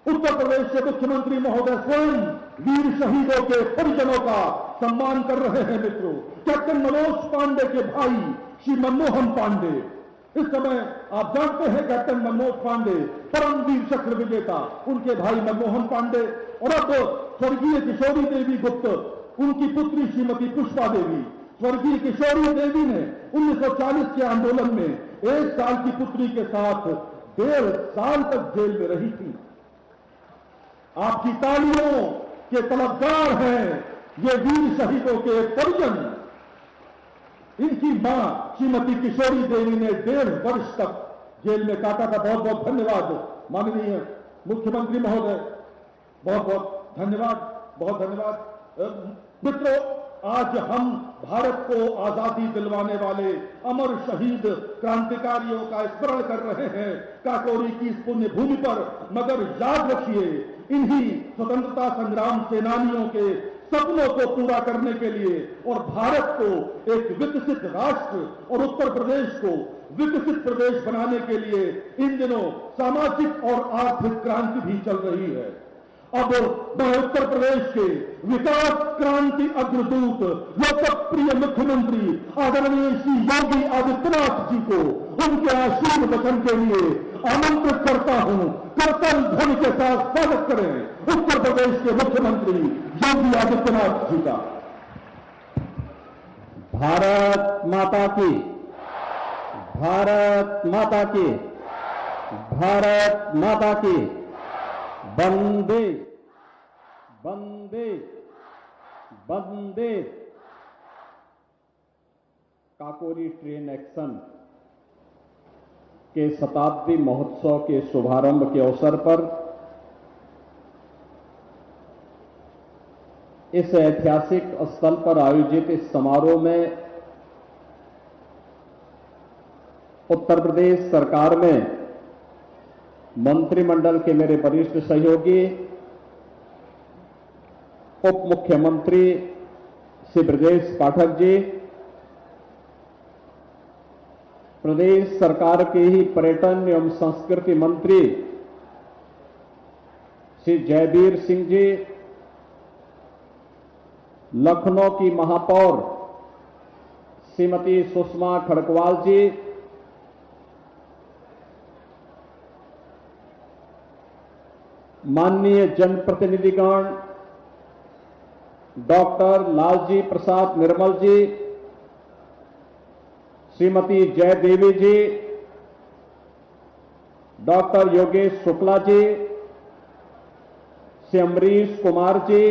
उत्तर प्रदेश के मुख्यमंत्री महोदय स्वयं वीर शहीदों के परिजनों का सम्मान कर रहे हैं। मित्रों, कैप्टन मनोज पांडे के भाई श्री मनमोहन पांडे, इस समय आप जानते हैं कैप्टन मनोज पांडे परमवीर चक्र विजेता, उनके भाई मनमोहन पांडे और अब स्वर्गीय किशोरी देवी गुप्त, उनकी पुत्री श्रीमती पुष्पा देवी। स्वर्गीय किशोरी देवी ने 1940 के आंदोलन में 1 साल की पुत्री के साथ 1.5 साल तक जेल में रही थी। आपकी तालियों के तलबगार हैं ये वीर शहीदों के परिजन। इनकी मां श्रीमती किशोरी देवी ने 1.5 वर्ष तक जेल में काटा था। बहुत बहुत धन्यवाद माननीय मुख्यमंत्री महोदय, बहुत बहुत धन्यवाद, बहुत धन्यवाद। मित्रों, आज हम भारत को आजादी दिलवाने वाले अमर शहीद क्रांतिकारियों का स्मरण कर रहे हैं काकोरी की इस पुण्य भूमि पर। मगर याद रखिए, इन्हीं स्वतंत्रता संग्राम सेनानियों के सपनों को पूरा करने के लिए और भारत को एक विकसित राष्ट्र और उत्तर प्रदेश को विकसित प्रदेश बनाने के लिए इन दिनों सामाजिक और आर्थिक क्रांति भी चल रही है। अब मैं उत्तर प्रदेश के विकास क्रांति अग्रदूत लोकप्रिय मुख्यमंत्री आदरणीय श्री योगी आदित्यनाथ जी को उनके आशीर्वचन के लिए आमंत्रित करता हूं। करतल ध्वनि के साथ स्वागत करें उत्तर प्रदेश के मुख्यमंत्री योगी आदित्यनाथ जी का। भारत माता की, भारत माता की, भारत माता की। वंदे वंदे वंदे। काकोरी ट्रेन एक्शन के शताब्दी महोत्सव के शुभारंभ के अवसर पर इस ऐतिहासिक स्थल पर आयोजित इस समारोह में उत्तर प्रदेश सरकार में मंत्रिमंडल के मेरे वरिष्ठ सहयोगी उप मुख्यमंत्री श्री ब्रजेश पाठक जी, प्रदेश सरकार के ही पर्यटन एवं संस्कृति मंत्री श्री जयवीर सिंह जी, लखनऊ की महापौर श्रीमती सुषमा खड़गवाल जी, माननीय जनप्रतिनिधिगण डॉक्टर लालजी प्रसाद निर्मल जी, श्रीमती जय देवी जी, doctor Yogesh Shukla ji, Shri Amrish Kumar ji,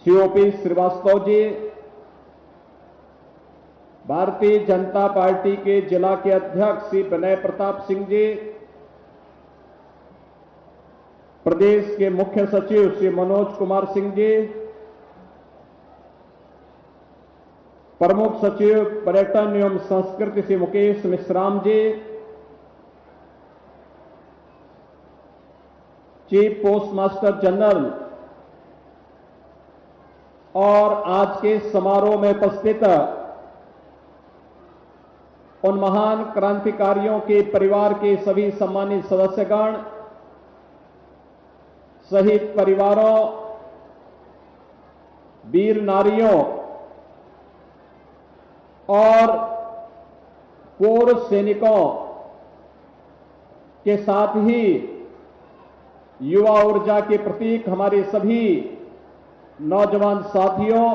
Shri OP Srivastava ji, Bharatiya Janata party के जिला के अध्यक्ष श्री विनय प्रताप सिंह जी, प्रदेश के मुख्य सचिव श्री मनोज कुमार सिंह जी, प्रमुख सचिव पर्यटन एवं संस्कृति श्री मुकेश मिश्राम जी, चीफ पोस्ट मास्टर जनरल और आज के समारोह में उपस्थित उन महान क्रांतिकारियों के परिवार के सभी सम्मानित सदस्यगण, शहीद परिवारों, वीर नारियों और पूर्व सैनिकों के साथ ही युवा ऊर्जा के प्रतीक हमारे सभी नौजवान साथियों,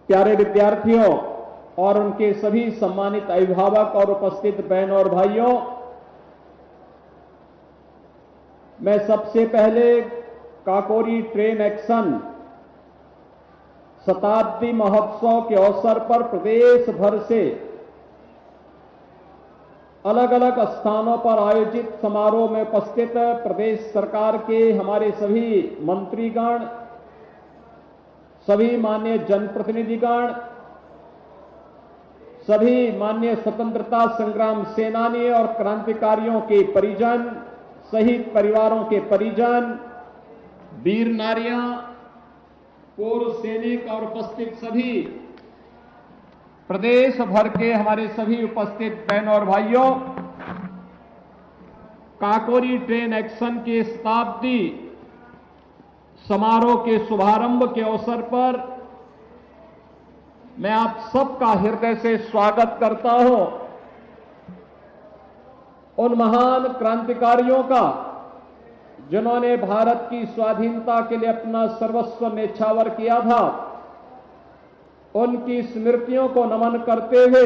प्यारे विद्यार्थियों और उनके सभी सम्मानित अभिभावक और उपस्थित बहनों और भाइयों, मैं सबसे पहले काकोरी ट्रेन एक्शन शताब्दी महोत्सव के अवसर पर प्रदेश भर से अलग अलग स्थानों पर आयोजित समारोह में उपस्थित प्रदेश सरकार के हमारे सभी मंत्रीगण, सभी माननीय जनप्रतिनिधिगण, सभी माननीय स्वतंत्रता संग्राम सेनानी और क्रांतिकारियों के परिजन, शहीद परिवारों के परिजन, वीर नारियां, पूर्व सैनिक और उपस्थित सभी प्रदेश भर के हमारे सभी उपस्थित बहनों और भाइयों, काकोरी ट्रेन एक्शन के शताब्दी समारोह के शुभारंभ के अवसर पर मैं आप सबका हृदय से स्वागत करता हूं। उन महान क्रांतिकारियों का जिन्होंने भारत की स्वाधीनता के लिए अपना सर्वस्व न्यौछावर किया था, उनकी स्मृतियों को नमन करते हुए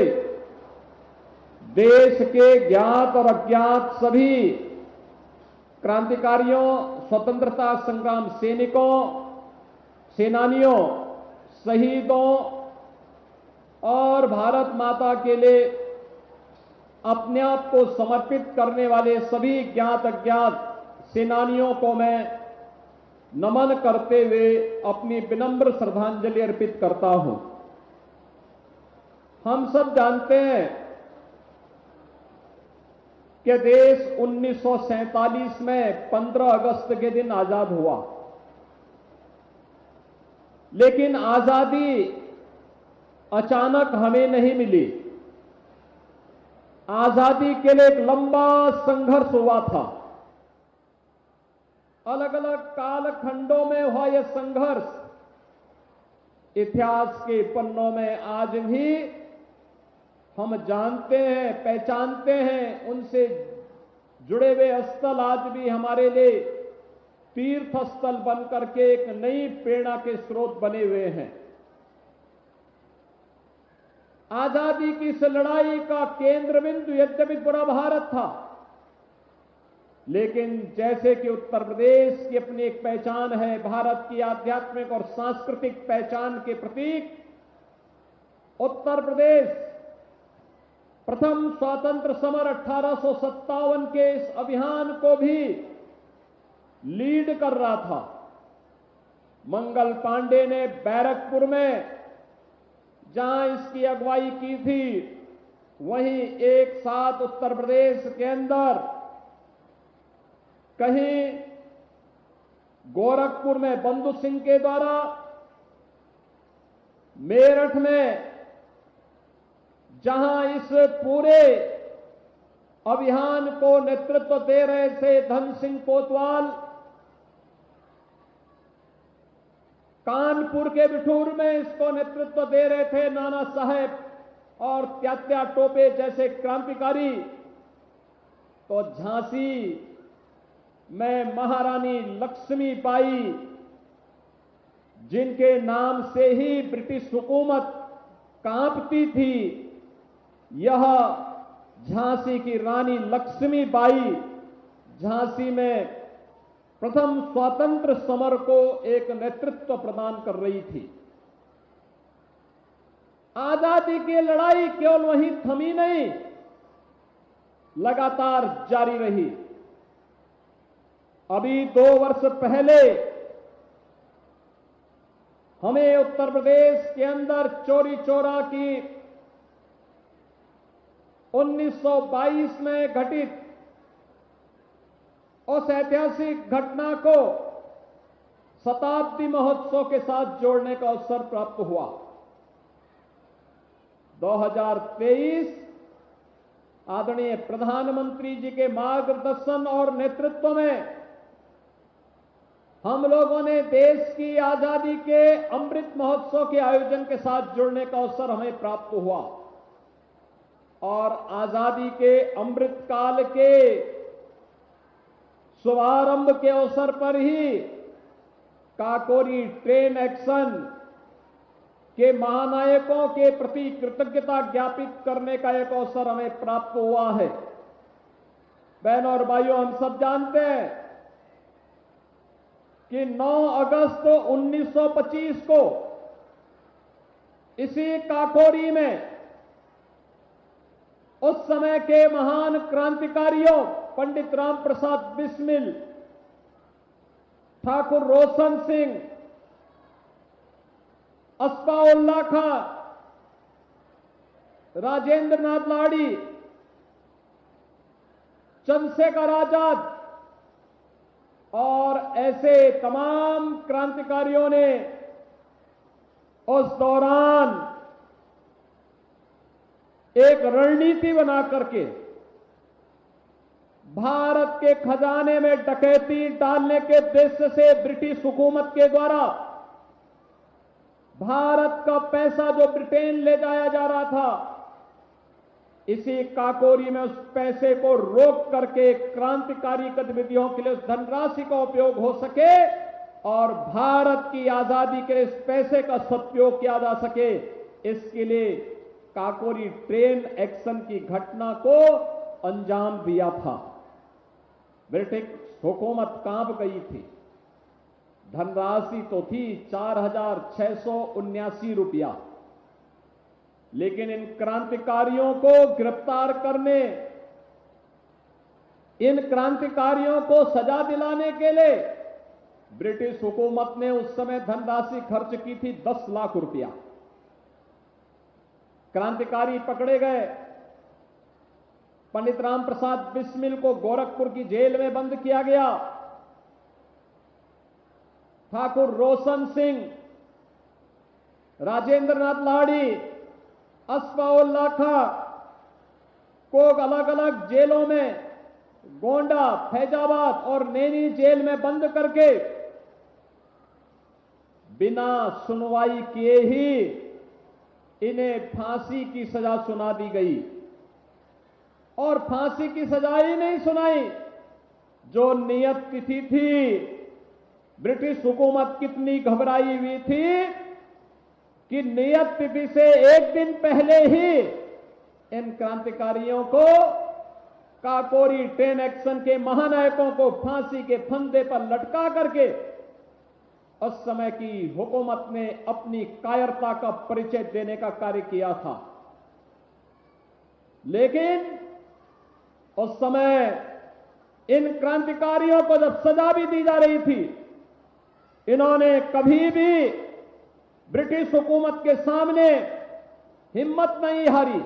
देश के ज्ञात और अज्ञात सभी क्रांतिकारियों, स्वतंत्रता संग्राम सैनिकों, सेनानियों, शहीदों और भारत माता के लिए अपने आप को समर्पित करने वाले सभी ज्ञात अज्ञात सेनानियों को मैं नमन करते हुए अपनी विनम्र श्रद्धांजलि अर्पित करता हूं। हम सब जानते हैं कि देश 1947 में 15 अगस्त के दिन आजाद हुआ, लेकिन आजादी अचानक हमें नहीं मिली। आजादी के लिए एक लंबा संघर्ष हुआ था। अलग अलग कालखंडों में हुआ यह संघर्ष इतिहास के पन्नों में आज भी हम जानते हैं, पहचानते हैं। उनसे जुड़े हुए स्थल आज भी हमारे लिए तीर्थ स्थल बनकर के एक नई प्रेरणा के स्रोत बने हुए हैं। आजादी की इस लड़ाई का केंद्र बिंदु यद्यपि पूरा भारत था, लेकिन जैसे कि उत्तर प्रदेश की अपनी एक पहचान है, भारत की आध्यात्मिक और सांस्कृतिक पहचान के प्रतीक उत्तर प्रदेश प्रथम स्वातंत्र समर 1857 के इस अभियान को भी लीड कर रहा था। मंगल पांडे ने बैरकपुर में जहां इसकी अगुवाई की थी, वहीं एक साथ उत्तर प्रदेश के अंदर कहीं गोरखपुर में बंधु सिंह के द्वारा, मेरठ में जहां इस पूरे अभियान को नेतृत्व दे रहे थे धन सिंह कोतवाल, कानपुर के बिठूर में इसको नेतृत्व दे रहे थे नाना साहेब और त्यात्या टोपे जैसे क्रांतिकारी, तो झांसी में महारानी लक्ष्मीबाई, जिनके नाम से ही ब्रिटिश हुकूमत कांपती थी, यह झांसी की रानी लक्ष्मीबाई झांसी में प्रथम स्वातंत्र समर को एक नेतृत्व प्रदान कर रही थी। आजादी की लड़ाई केवल वहीं थमी नहीं, लगातार जारी रही। अभी 2 वर्ष पहले हमें उत्तर प्रदेश के अंदर चोरी चोरा की 1922 में घटित उस ऐतिहासिक घटना को शताब्दी महोत्सव के साथ जोड़ने का अवसर प्राप्त हुआ। 2023 आदरणीय प्रधानमंत्री जी के मार्गदर्शन और नेतृत्व में हम लोगों ने देश की आजादी के अमृत महोत्सव के आयोजन के साथ जुड़ने का अवसर हमें प्राप्त हुआ और आजादी के अमृत काल के शुभारंभ के अवसर पर ही काकोरी ट्रेन एक्शन के महानायकों के प्रति कृतज्ञता ज्ञापित करने का एक अवसर हमें प्राप्त हुआ है। बहनों और भाइयों, हम सब जानते हैं कि 9 अगस्त 1925 को इसी काकोरी में उस समय के महान क्रांतिकारियों पंडित राम प्रसाद बिस्मिल, ठाकुर रोशन सिंह, अस्फाउल्लाह खां, राजेंद्र नाथ लाड़ी, चंद्रशेखर आजाद और ऐसे तमाम क्रांतिकारियों ने उस दौरान एक रणनीति बना करके भारत के खजाने में डकैती डालने के उद्देश्य से ब्रिटिश हुकूमत के द्वारा भारत का पैसा जो ब्रिटेन ले जाया जा रहा था, इसी काकोरी में उस पैसे को रोक करके क्रांतिकारी गतिविधियों के लिए उस धनराशि का उपयोग हो सके और भारत की आजादी के लिए इस पैसे का सदुपयोग किया जा सके, इसके लिए काकोरी ट्रेन एक्शन की घटना को अंजाम दिया था। ब्रिटिश हुकूमत कांप गई थी। धनराशि तो थी 4,679 रुपया, लेकिन इन क्रांतिकारियों को गिरफ्तार करने, इन क्रांतिकारियों को सजा दिलाने के लिए ब्रिटिश हुकूमत ने उस समय धनराशि खर्च की थी 10 लाख रुपया। क्रांतिकारी पकड़े गए। पंडित राम प्रसाद बिस्मिल को गोरखपुर की जेल में बंद किया गया। ठाकुर रोशन सिंह, राजेंद्र नाथ लाड़ी, अस्फाउल्लाह खां को अलग अलग जेलों में गोंडा, फैजाबाद और नैनी जेल में बंद करके बिना सुनवाई किए ही इन्हें फांसी की सजा सुना दी गई। और फांसी की सजा ही नहीं सुनाई, जो नियत तिथि थी, ब्रिटिश हुकूमत कितनी घबराई हुई थी कि नियत तिथि से एक दिन पहले ही इन क्रांतिकारियों को, काकोरी ट्रेन एक्शन के महानायकों को फांसी के फंदे पर लटका करके उस समय की हुकूमत ने अपनी कायरता का परिचय देने का कार्य किया था। लेकिन उस समय इन क्रांतिकारियों को जब सजा भी दी जा रही थी, इन्होंने कभी भी ब्रिटिश हुकूमत के सामने हिम्मत नहीं हारी।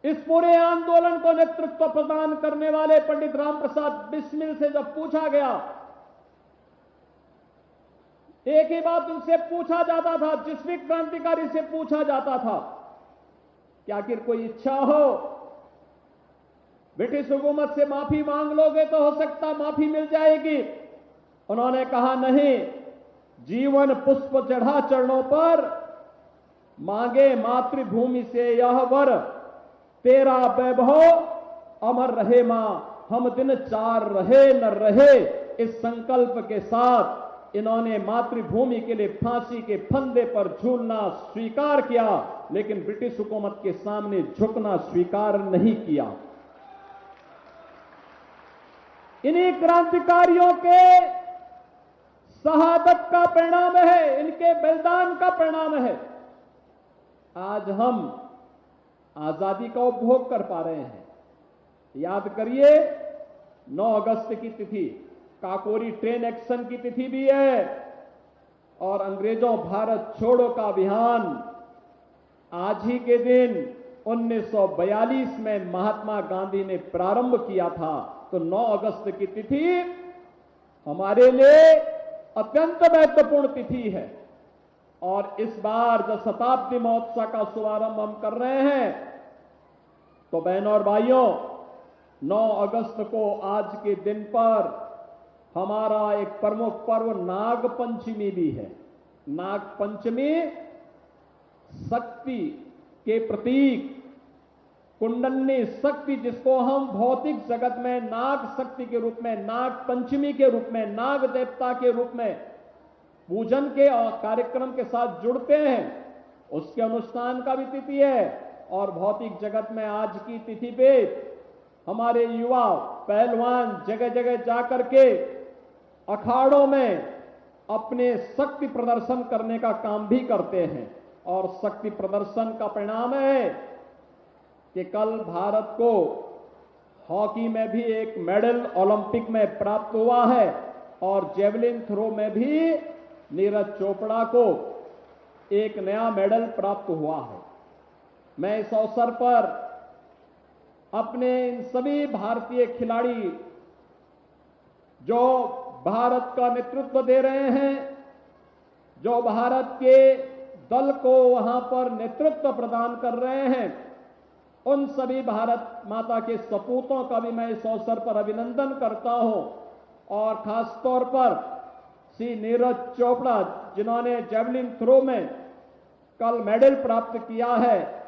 इस पूरे आंदोलन को नेतृत्व प्रदान करने वाले पंडित राम प्रसाद बिस्मिल से जब पूछा गया, एक ही बात उनसे पूछा जाता था, जिस भी क्रांतिकारी से पूछा जाता था कि आखिर कोई इच्छा हो, ब्रिटिश हुकूमत से माफी मांग लोगे तो हो सकता माफी मिल जाएगी। उन्होंने कहा नहीं, जीवन पुष्प चढ़ा चरणों पर, मांगे मातृभूमि से यह वर, तेरा वैभव अमर रहे मां, हम दिन चार रहे न रहे। इस संकल्प के साथ इन्होंने मातृभूमि के लिए फांसी के फंदे पर झूलना स्वीकार किया, लेकिन ब्रिटिश हुकूमत के सामने झुकना स्वीकार नहीं किया। इन्हीं क्रांतिकारियों के शहादत का परिणाम है, इनके बलिदान का परिणाम है आज हम आजादी का उपभोग कर पा रहे हैं। याद करिए, 9 अगस्त की तिथि काकोरी ट्रेन एक्शन की तिथि भी है और अंग्रेजों भारत छोड़ो का अभियान आज ही के दिन 1942 में महात्मा गांधी ने प्रारंभ किया था। तो 9 अगस्त की तिथि हमारे लिए अत्यंत महत्वपूर्ण तिथि है। और इस बार जब शताब्दी महोत्सव का शुभारंभ हम कर रहे हैं, तो बहनों और भाइयों, 9 अगस्त को आज के दिन पर हमारा एक प्रमुख पर्व नाग पंचमी भी है। नाग पंचमी शक्ति के प्रतीक, कुंडलनी शक्ति, जिसको हम भौतिक जगत में नाग शक्ति के रूप में, नाग पंचमी के रूप में, नाग देवता के रूप में पूजन के कार्यक्रम के साथ जुड़ते हैं, उसके अनुष्ठान का भी तिथि है। और भौतिक जगत में आज की तिथि पे हमारे युवा पहलवान जगह जगह जाकर के अखाड़ों में अपने शक्ति प्रदर्शन करने का काम भी करते हैं और शक्ति प्रदर्शन का परिणाम है कि कल भारत को हॉकी में भी एक मेडल ओलंपिक में प्राप्त हुआ है और जेवलिन थ्रो में भी नीरज चोपड़ा को एक नया मेडल प्राप्त हुआ है। मैं इस अवसर पर अपने इन सभी भारतीय खिलाड़ी जो भारत का नेतृत्व दे रहे हैं, जो भारत के दल को वहां पर नेतृत्व प्रदान कर रहे हैं, उन सभी भारत माता के सपूतों का भी मैं इस अवसर पर अभिनंदन करता हूं और खासतौर पर श्री नीरज चोपड़ा जिन्होंने जेवलिन थ्रो में कल मेडल प्राप्त किया है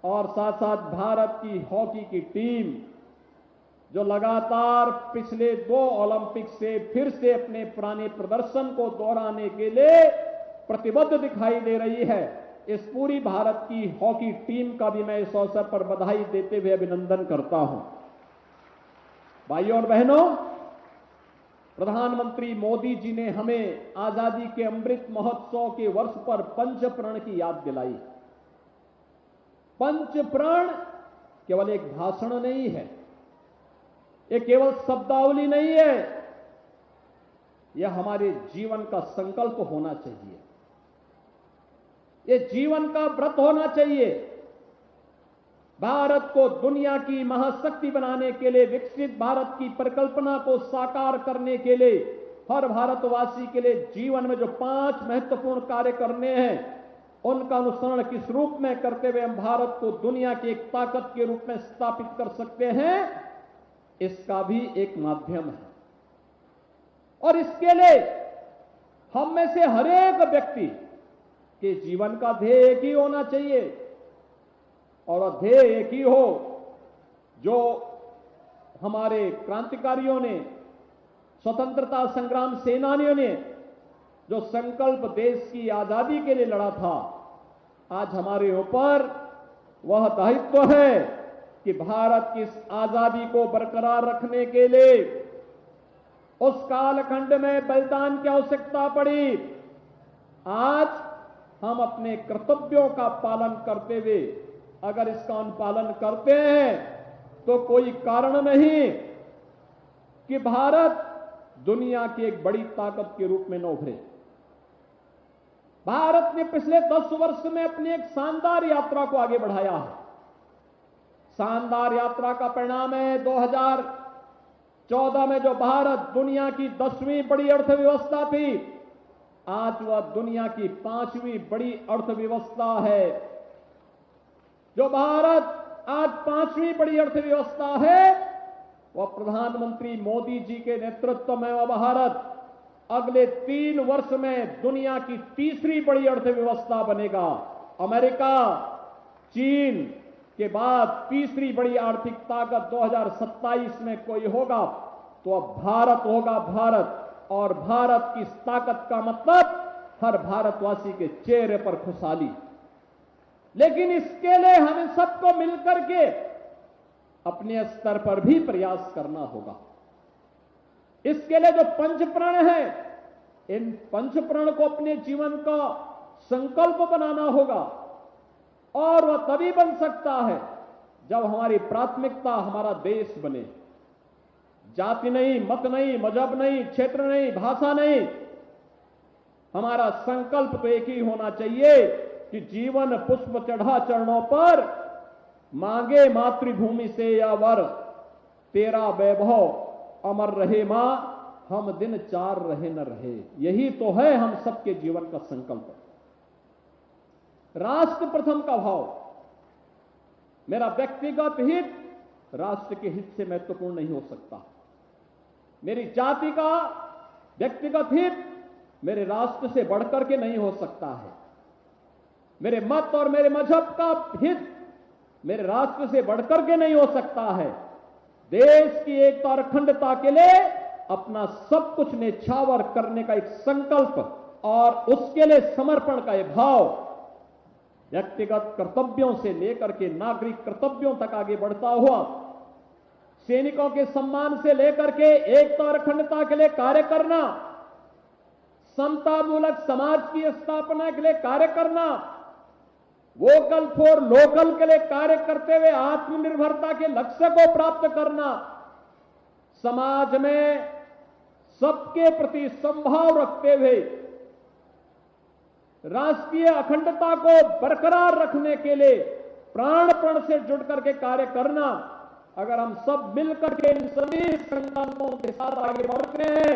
और साथ साथ भारत की हॉकी की टीम जो लगातार पिछले 2 ओलंपिक से फिर से अपने पुराने प्रदर्शन को दोहराने के लिए प्रतिबद्ध दिखाई दे रही है, इस पूरी भारत की हॉकी टीम का भी मैं इस अवसर पर बधाई देते हुए अभिनंदन करता हूं। भाइयों और बहनों, प्रधानमंत्री मोदी जी ने हमें आजादी के अमृत महोत्सव के वर्ष पर पंच प्रण की याद दिलाई। पंच प्रण केवल एक भाषण नहीं है, ये केवल शब्दावली नहीं है, यह हमारे जीवन का संकल्प होना चाहिए, ये जीवन का व्रत होना चाहिए। भारत को दुनिया की महाशक्ति बनाने के लिए, विकसित भारत की परिकल्पना को साकार करने के लिए, हर भारतवासी के लिए जीवन में जो 5 महत्वपूर्ण कार्य करने हैं उनका अनुसरण किस रूप में करते हुए हम भारत को दुनिया की एक ताकत के रूप में स्थापित कर सकते हैं, इसका भी एक माध्यम है। और इसके लिए हम में से हर एक व्यक्ति के जीवन का ध्येय एक ही होना चाहिए और ध्येय एक ही हो जो हमारे क्रांतिकारियों ने, स्वतंत्रता संग्राम सेनानियों ने जो संकल्प देश की आजादी के लिए लड़ा था, आज हमारे ऊपर वह दायित्व है कि भारत की इस आजादी को बरकरार रखने के लिए उस कालखंड में बलिदान की आवश्यकता पड़ी। आज हम अपने कर्तव्यों का पालन करते हुए अगर इसका अनुपालन करते हैं तो कोई कारण नहीं कि भारत दुनिया की एक बड़ी ताकत के रूप में न उभरे। भारत ने पिछले 10 वर्ष में अपनी एक शानदार यात्रा को आगे बढ़ाया है। शानदार यात्रा का परिणाम है 2014 में जो भारत दुनिया की 10वीं बड़ी अर्थव्यवस्था थी, आज वह दुनिया की 5वीं बड़ी अर्थव्यवस्था है। जो भारत आज 5वीं बड़ी अर्थव्यवस्था है, वह प्रधानमंत्री मोदी जी के नेतृत्व में वह भारत अगले 3 वर्ष में दुनिया की 3री बड़ी अर्थव्यवस्था बनेगा। अमेरिका, चीन के बाद 3री बड़ी आर्थिक ताकत 2027 में कोई होगा तो अब भारत होगा। भारत और भारत की इस ताकत का मतलब हर भारतवासी के चेहरे पर खुशहाली। लेकिन इसके लिए हमें सबको मिलकर के अपने स्तर पर भी प्रयास करना होगा। इसके लिए जो पंचप्रण है, इन पंचप्रण को अपने जीवन का संकल्प बनाना होगा और वह तभी बन सकता है जब हमारी प्राथमिकता हमारा देश बने। जाति नहीं, मत नहीं, मजहब नहीं, क्षेत्र नहीं, भाषा नहीं, हमारा संकल्प तो एक ही होना चाहिए कि जीवन पुष्प चढ़ा चरणों पर मांगे मातृभूमि से या वर, तेरा वैभव अमर रहे मां, हम दिन 4 रहे न रहे। यही तो है हम सबके जीवन का संकल्प। राष्ट्र प्रथम का भाव, मेरा व्यक्तिगत हित राष्ट्र के हित से महत्वपूर्ण नहीं हो सकता। मेरी जाति का व्यक्तिगत हित मेरे राष्ट्र से बढ़कर के नहीं हो सकता है। मेरे मत और मेरे मजहब का हित मेरे राष्ट्र से बढ़कर के नहीं हो सकता है। देश की एकता और अखंडता के लिए अपना सब कुछ न्यौछावर करने का एक संकल्प और उसके लिए समर्पण का एक भाव व्यक्तिगत कर्तव्यों से लेकर के नागरिक कर्तव्यों तक आगे बढ़ता हुआ, सैनिकों के सम्मान से लेकर के एकता और अखंडता के लिए कार्य करना, समतामूलक समाज की स्थापना के लिए कार्य करना, वोकल फॉर लोकल के लिए कार्य करते हुए आत्मनिर्भरता के लक्ष्य को प्राप्त करना, समाज में सबके प्रति समभाव रखते हुए राष्ट्रीय अखंडता को बरकरार रखने के लिए प्राणपण से जुड़ करके कार्य करना, अगर हम सब मिलकर के इन सभी संकल्पों के साथ आगे बढ़ते हैं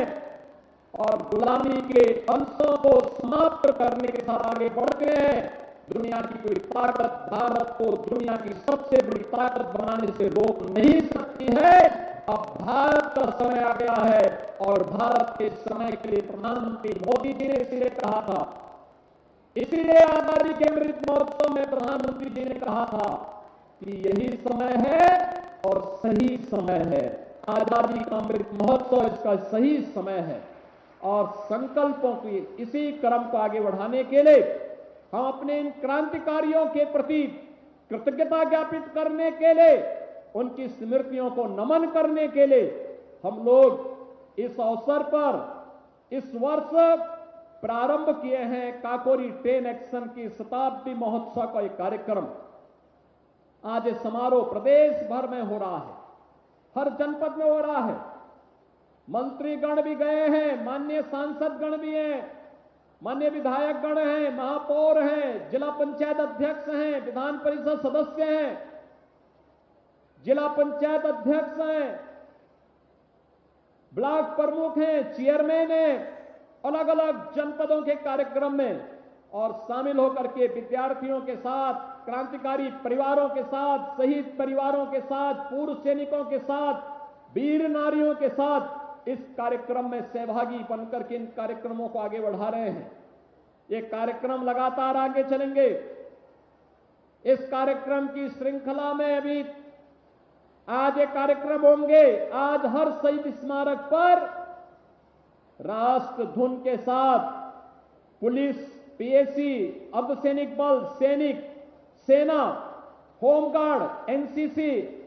और गुलामी के अंशों को समाप्त करने के साथ आगे बढ़ते हैं, दुनिया की कोई ताकत भारत को दुनिया की सबसे बड़ी ताकत बनाने से रोक नहीं सकती है। अब भारत का समय आ गया है और भारत के समय के लिए प्रधानमंत्री मोदी जी ने इसलिए कहा था, इसीलिए आजादी के अमृत महोत्सव में प्रधानमंत्री जी ने कहा था कि यही समय है और सही समय है। आजादी का अमृत महोत्सव इसका सही समय है और संकल्पों की इसी क्रम को आगे बढ़ाने के लिए हम अपने इन क्रांतिकारियों के प्रति कृतज्ञता ज्ञापित करने के लिए, उनकी स्मृतियों को नमन करने के लिए हम लोग इस अवसर पर इस वर्ष प्रारंभ किए हैं काकोरी ट्रेन एक्शन की शताब्दी महोत्सव का एक कार्यक्रम। आज ये समारोह प्रदेश भर में हो रहा है, हर जनपद में हो रहा है। मंत्रीगण भी गए हैं, माननीय सांसदगण भी हैं, माननीय विधायकगण हैं, महापौर हैं, जिला पंचायत अध्यक्ष हैं, विधान परिषद सदस्य हैं, जिला पंचायत अध्यक्ष हैं, ब्लॉक प्रमुख हैं, चेयरमैन हैं, अलग अलग जनपदों के कार्यक्रम में और शामिल होकर के विद्यार्थियों के साथ, क्रांतिकारी परिवारों के साथ, शहीद परिवारों के साथ, पूर्व सैनिकों के साथ, वीर नारियों के साथ इस कार्यक्रम में सहभागी बनकर के इन कार्यक्रमों को आगे बढ़ा रहे हैं। ये कार्यक्रम लगातार आगे चलेंगे। इस कार्यक्रम की श्रृंखला में अभी आज ये कार्यक्रम होंगे। आज हर शहीद स्मारक पर राष्ट्र धुन के साथ पुलिस, पीएसी, अर्धसैनिक बल, सैनिक, सेना, होमगार्ड, एनसीसी,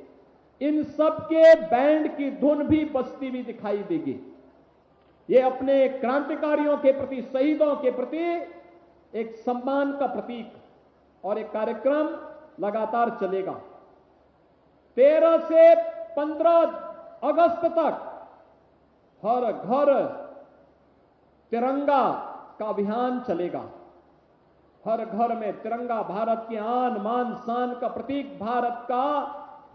इन सब के बैंड की धुन भी बजती हुई दिखाई देगी। ये अपने क्रांतिकारियों के प्रति, शहीदों के प्रति एक सम्मान का प्रतीक और एक कार्यक्रम लगातार चलेगा। 13 से 15 अगस्त तक हर घर तिरंगा का अभियान चलेगा। हर घर में तिरंगा, भारत की आन मान शान का प्रतीक, भारत का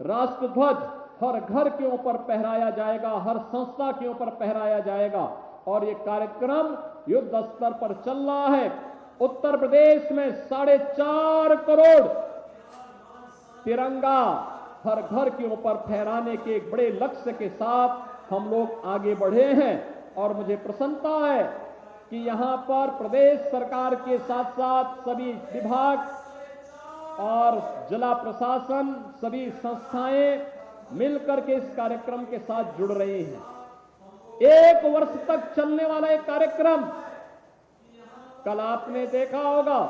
राष्ट्रध्वज हर घर के ऊपर फहराया जाएगा, हर संस्था के ऊपर फहराया जाएगा और ये कार्यक्रम युद्ध स्तर पर चल रहा है। उत्तर प्रदेश में 4.5 करोड़ तिरंगा हर घर के ऊपर फहराने के एक बड़े लक्ष्य के साथ हम लोग आगे बढ़े हैं और मुझे प्रसन्नता है कि यहां पर प्रदेश सरकार के साथ साथ सभी विभाग और जिला प्रशासन, सभी संस्थाएं मिलकर के इस कार्यक्रम के साथ जुड़ रही हैं। 1 वर्ष तक चलने वाला एक कार्यक्रम। कल आपने देखा होगा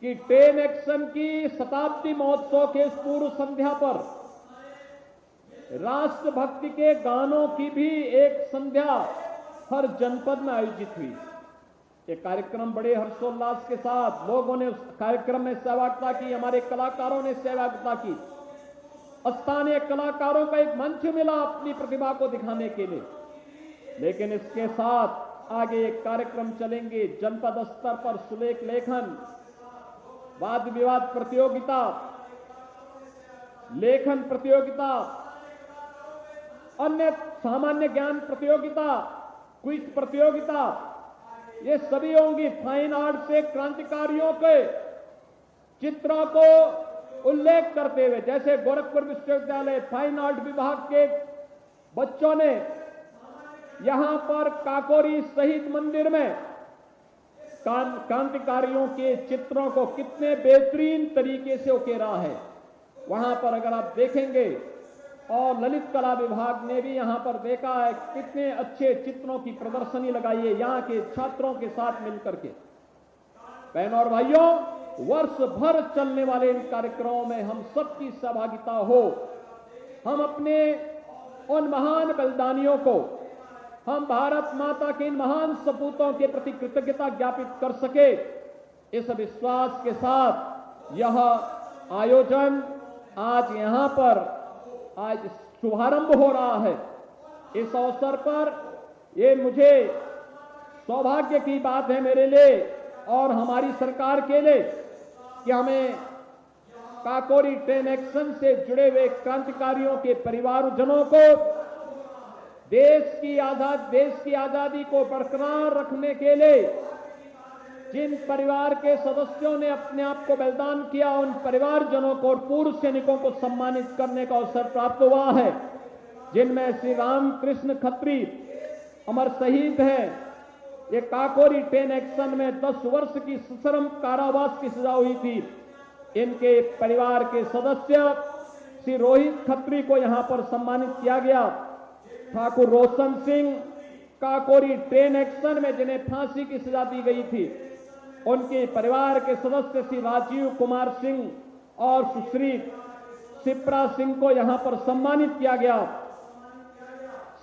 कि ट्रेन एक्शन की शताब्दी महोत्सव के इस पूर्व संध्या पर राष्ट्रभक्ति के गानों की भी एक संध्या हर जनपद में आयोजित हुई। ये कार्यक्रम बड़े हर्षोल्लास के साथ लोगों ने उस कार्यक्रम में सहभागिता की, हमारे कलाकारों ने सहभागिता की। स्थानीय कलाकारों का एक मंच मिला अपनी प्रतिभा को दिखाने के लिए। लेकिन इसके साथ आगे एक कार्यक्रम चलेंगे जनपद स्तर पर सुलेख लेखन, वाद विवाद प्रतियोगिता, लेखन प्रतियोगिता, अन्य सामान्य ज्ञान प्रतियोगिता, क्विज प्रतियोगिता, ये सभी होंगी। फाइन आर्ट से क्रांतिकारियों के चित्रों को उल्लेख करते हुए, जैसे गोरखपुर विश्वविद्यालय फाइन आर्ट विभाग के बच्चों ने यहां पर काकोरी शहीद मंदिर में क्रांतिकारियों के चित्रों को कितने बेहतरीन तरीके से उकेरा है। वहां पर अगर आप देखेंगे, और ललित कला विभाग ने भी यहां पर देखा है कितने अच्छे चित्रों की प्रदर्शनी लगाई है यहां के छात्रों के साथ मिलकर के। बहनों और भाइयों, वर्ष भर चलने वाले इन कार्यक्रमों में हम सबकी सहभागिता हो। हम अपने उन महान बलिदानियों को, हम भारत माता के इन महान सपूतों के प्रति कृतज्ञता ज्ञापित कर सके, इस विश्वास के साथ यह आयोजन आज यहां पर आज शुभारंभ हो रहा है। इस अवसर पर ये मुझे सौभाग्य की बात है मेरे लिए और हमारी सरकार के लिए कि हमें काकोरी ट्रेन एक्शन से जुड़े हुए क्रांतिकारियों के परिवारजनों को देश की आजादी को बरकरार रखने के लिए जिन परिवार के सदस्यों ने अपने आप को बलिदान किया, उन परिवारजनों को और पूर्व सैनिकों को सम्मानित करने का अवसर प्राप्त हुआ है, जिनमें श्री रामकृष्ण खत्री अमर शहीद हैं। ये काकोरी ट्रेन एक्शन में 10 वर्ष की सश्रम कारावास की सजा हुई थी। इनके परिवार के सदस्य श्री रोहित खत्री को यहां पर सम्मानित किया गया। ठाकुर रोशन सिंह काकोरी ट्रेन एक्शन में जिन्हें फांसी की सजा दी गई थी, उनके परिवार के सदस्य श्री राजीव कुमार सिंह और सुश्री शिप्रा सिंह को यहां पर सम्मानित किया गया।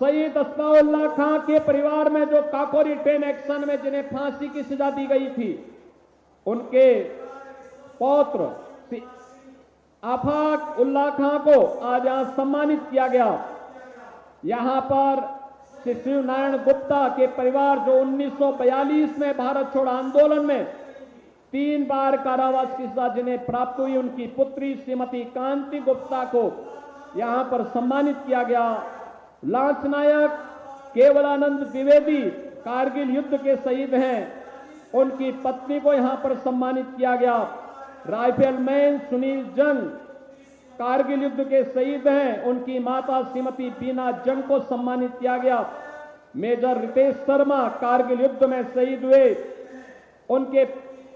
शहीद अस्फाउल्लाह खां के परिवार में जो काकोरी ट्रेन एक्शन में जिन्हें फांसी की सजा दी गई थी, उनके पौत्र श्री आफाक उल्लाह खां को आज यहां सम्मानित किया गया। यहां पर श्री शिवनारायण गुप्ता के परिवार जो 1942 में भारत छोड़ो आंदोलन में 3 बार कारावास की सजा जिन्हें प्राप्त हुई, उनकी पुत्री श्रीमती कांति गुप्ता को यहां पर सम्मानित किया गया। लांस नायक केवलानंद द्विवेदी कारगिल युद्ध के शहीद हैं, उनकी पत्नी को यहां पर सम्मानित किया गया। राइफलमैन सुनील जंग कारगिल युद्ध के शहीद हैं, उनकी माता श्रीमती बीना जंग को सम्मानित किया गया। मेजर रितेश शर्मा कारगिल युद्ध में शहीद हुए, उनके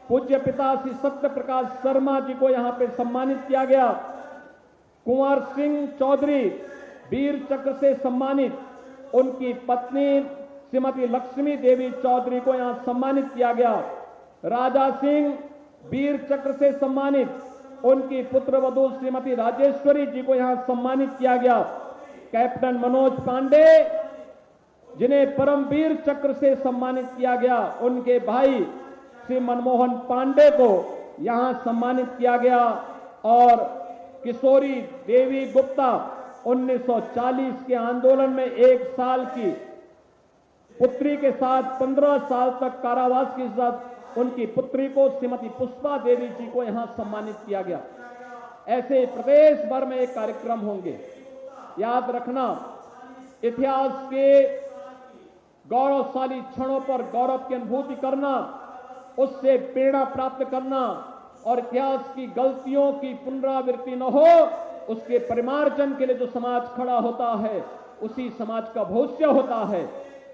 पूज्य पिता श्री सत्य प्रकाश शर्मा जी को यहां पर सम्मानित किया गया। कुंवर सिंह चौधरी वीर चक्र से सम्मानित, उनकी पत्नी श्रीमती लक्ष्मी देवी चौधरी को यहां सम्मानित किया गया। राजा सिंह वीर चक्र से सम्मानित, उनकी पुत्र वधू श्रीमती राजेश्वरी जी को यहां सम्मानित किया गया। कैप्टन मनोज पांडे जिन्हें परमवीर चक्र से सम्मानित किया गया, उनके भाई श्री मनमोहन पांडे को यहां सम्मानित किया गया। और किशोरी देवी गुप्ता 1940 के आंदोलन में 1 साल की पुत्री के साथ 15 साल तक कारावास के साथ उनकी पुत्री को श्रीमती पुष्पा देवी जी को यहां सम्मानित किया गया। ऐसे प्रदेश भर में एक कार्यक्रम होंगे। याद रखना, इतिहास के गौरवशाली क्षणों पर गौरव की अनुभूति करना, उससे प्रेरणा प्राप्त करना और इतिहास की गलतियों की पुनरावृत्ति न हो, उसके परिमार्जन के लिए जो समाज खड़ा होता है, उसी समाज का भविष्य होता है।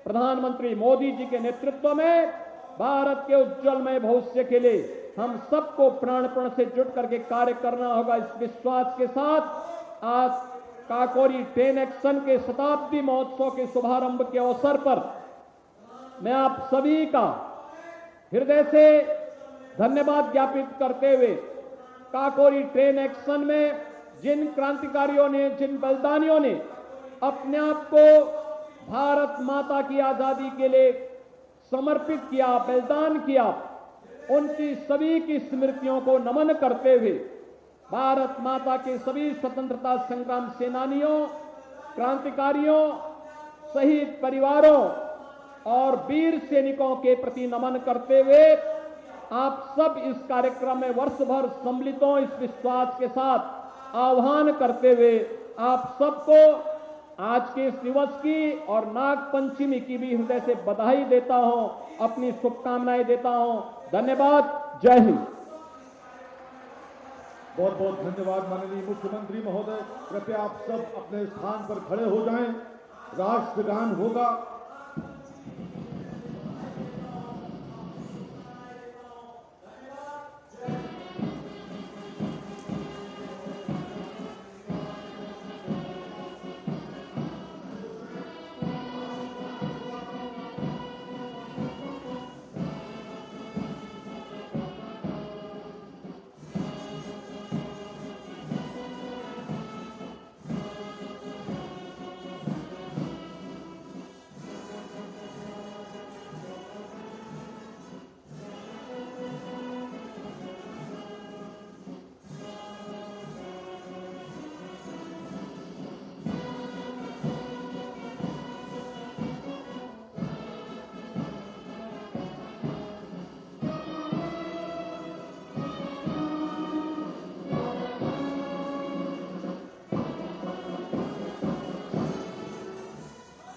प्रधानमंत्री मोदी जी के नेतृत्व में भारत के उज्जवलमय भविष्य के लिए हम सबको प्राणपण से जुट करके कार्य करना होगा। इस विश्वास के साथ आज काकोरी ट्रेन एक्शन के शताब्दी महोत्सव के शुभारंभ के अवसर पर मैं आप सभी का हृदय से धन्यवाद ज्ञापित करते हुए काकोरी ट्रेन एक्शन में जिन क्रांतिकारियों ने, जिन बलिदानियों ने अपने आप को भारत माता की आजादी के लिए समर्पित किया, बलिदान किया, उनकी सभी की स्मृतियों को नमन करते हुए भारत माता के सभी स्वतंत्रता संग्राम सेनानियों, क्रांतिकारियों, शहीद परिवारों और वीर सैनिकों के प्रति नमन करते हुए आप सब इस कार्यक्रम में वर्ष भर सम्मिलित हों, इस विश्वास के साथ आह्वान करते हुए आप सबको आज के इस दिवस की और नाग पंचमी की भी हृदय से बधाई देता हूं, अपनी शुभकामनाएं देता हूं। धन्यवाद। जय हिंद। बहुत बहुत धन्यवाद माननीय मुख्यमंत्री महोदय। कृपया आप सब अपने स्थान पर खड़े हो जाएं। राष्ट्रगान होगा।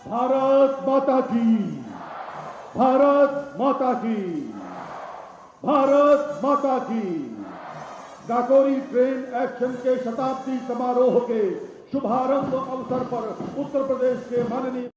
भारत माता की, भारत माता की, भारत माता की। काकोरी ट्रेन एक्शन के शताब्दी समारोह के शुभारंभ अवसर पर उत्तर प्रदेश के माननीय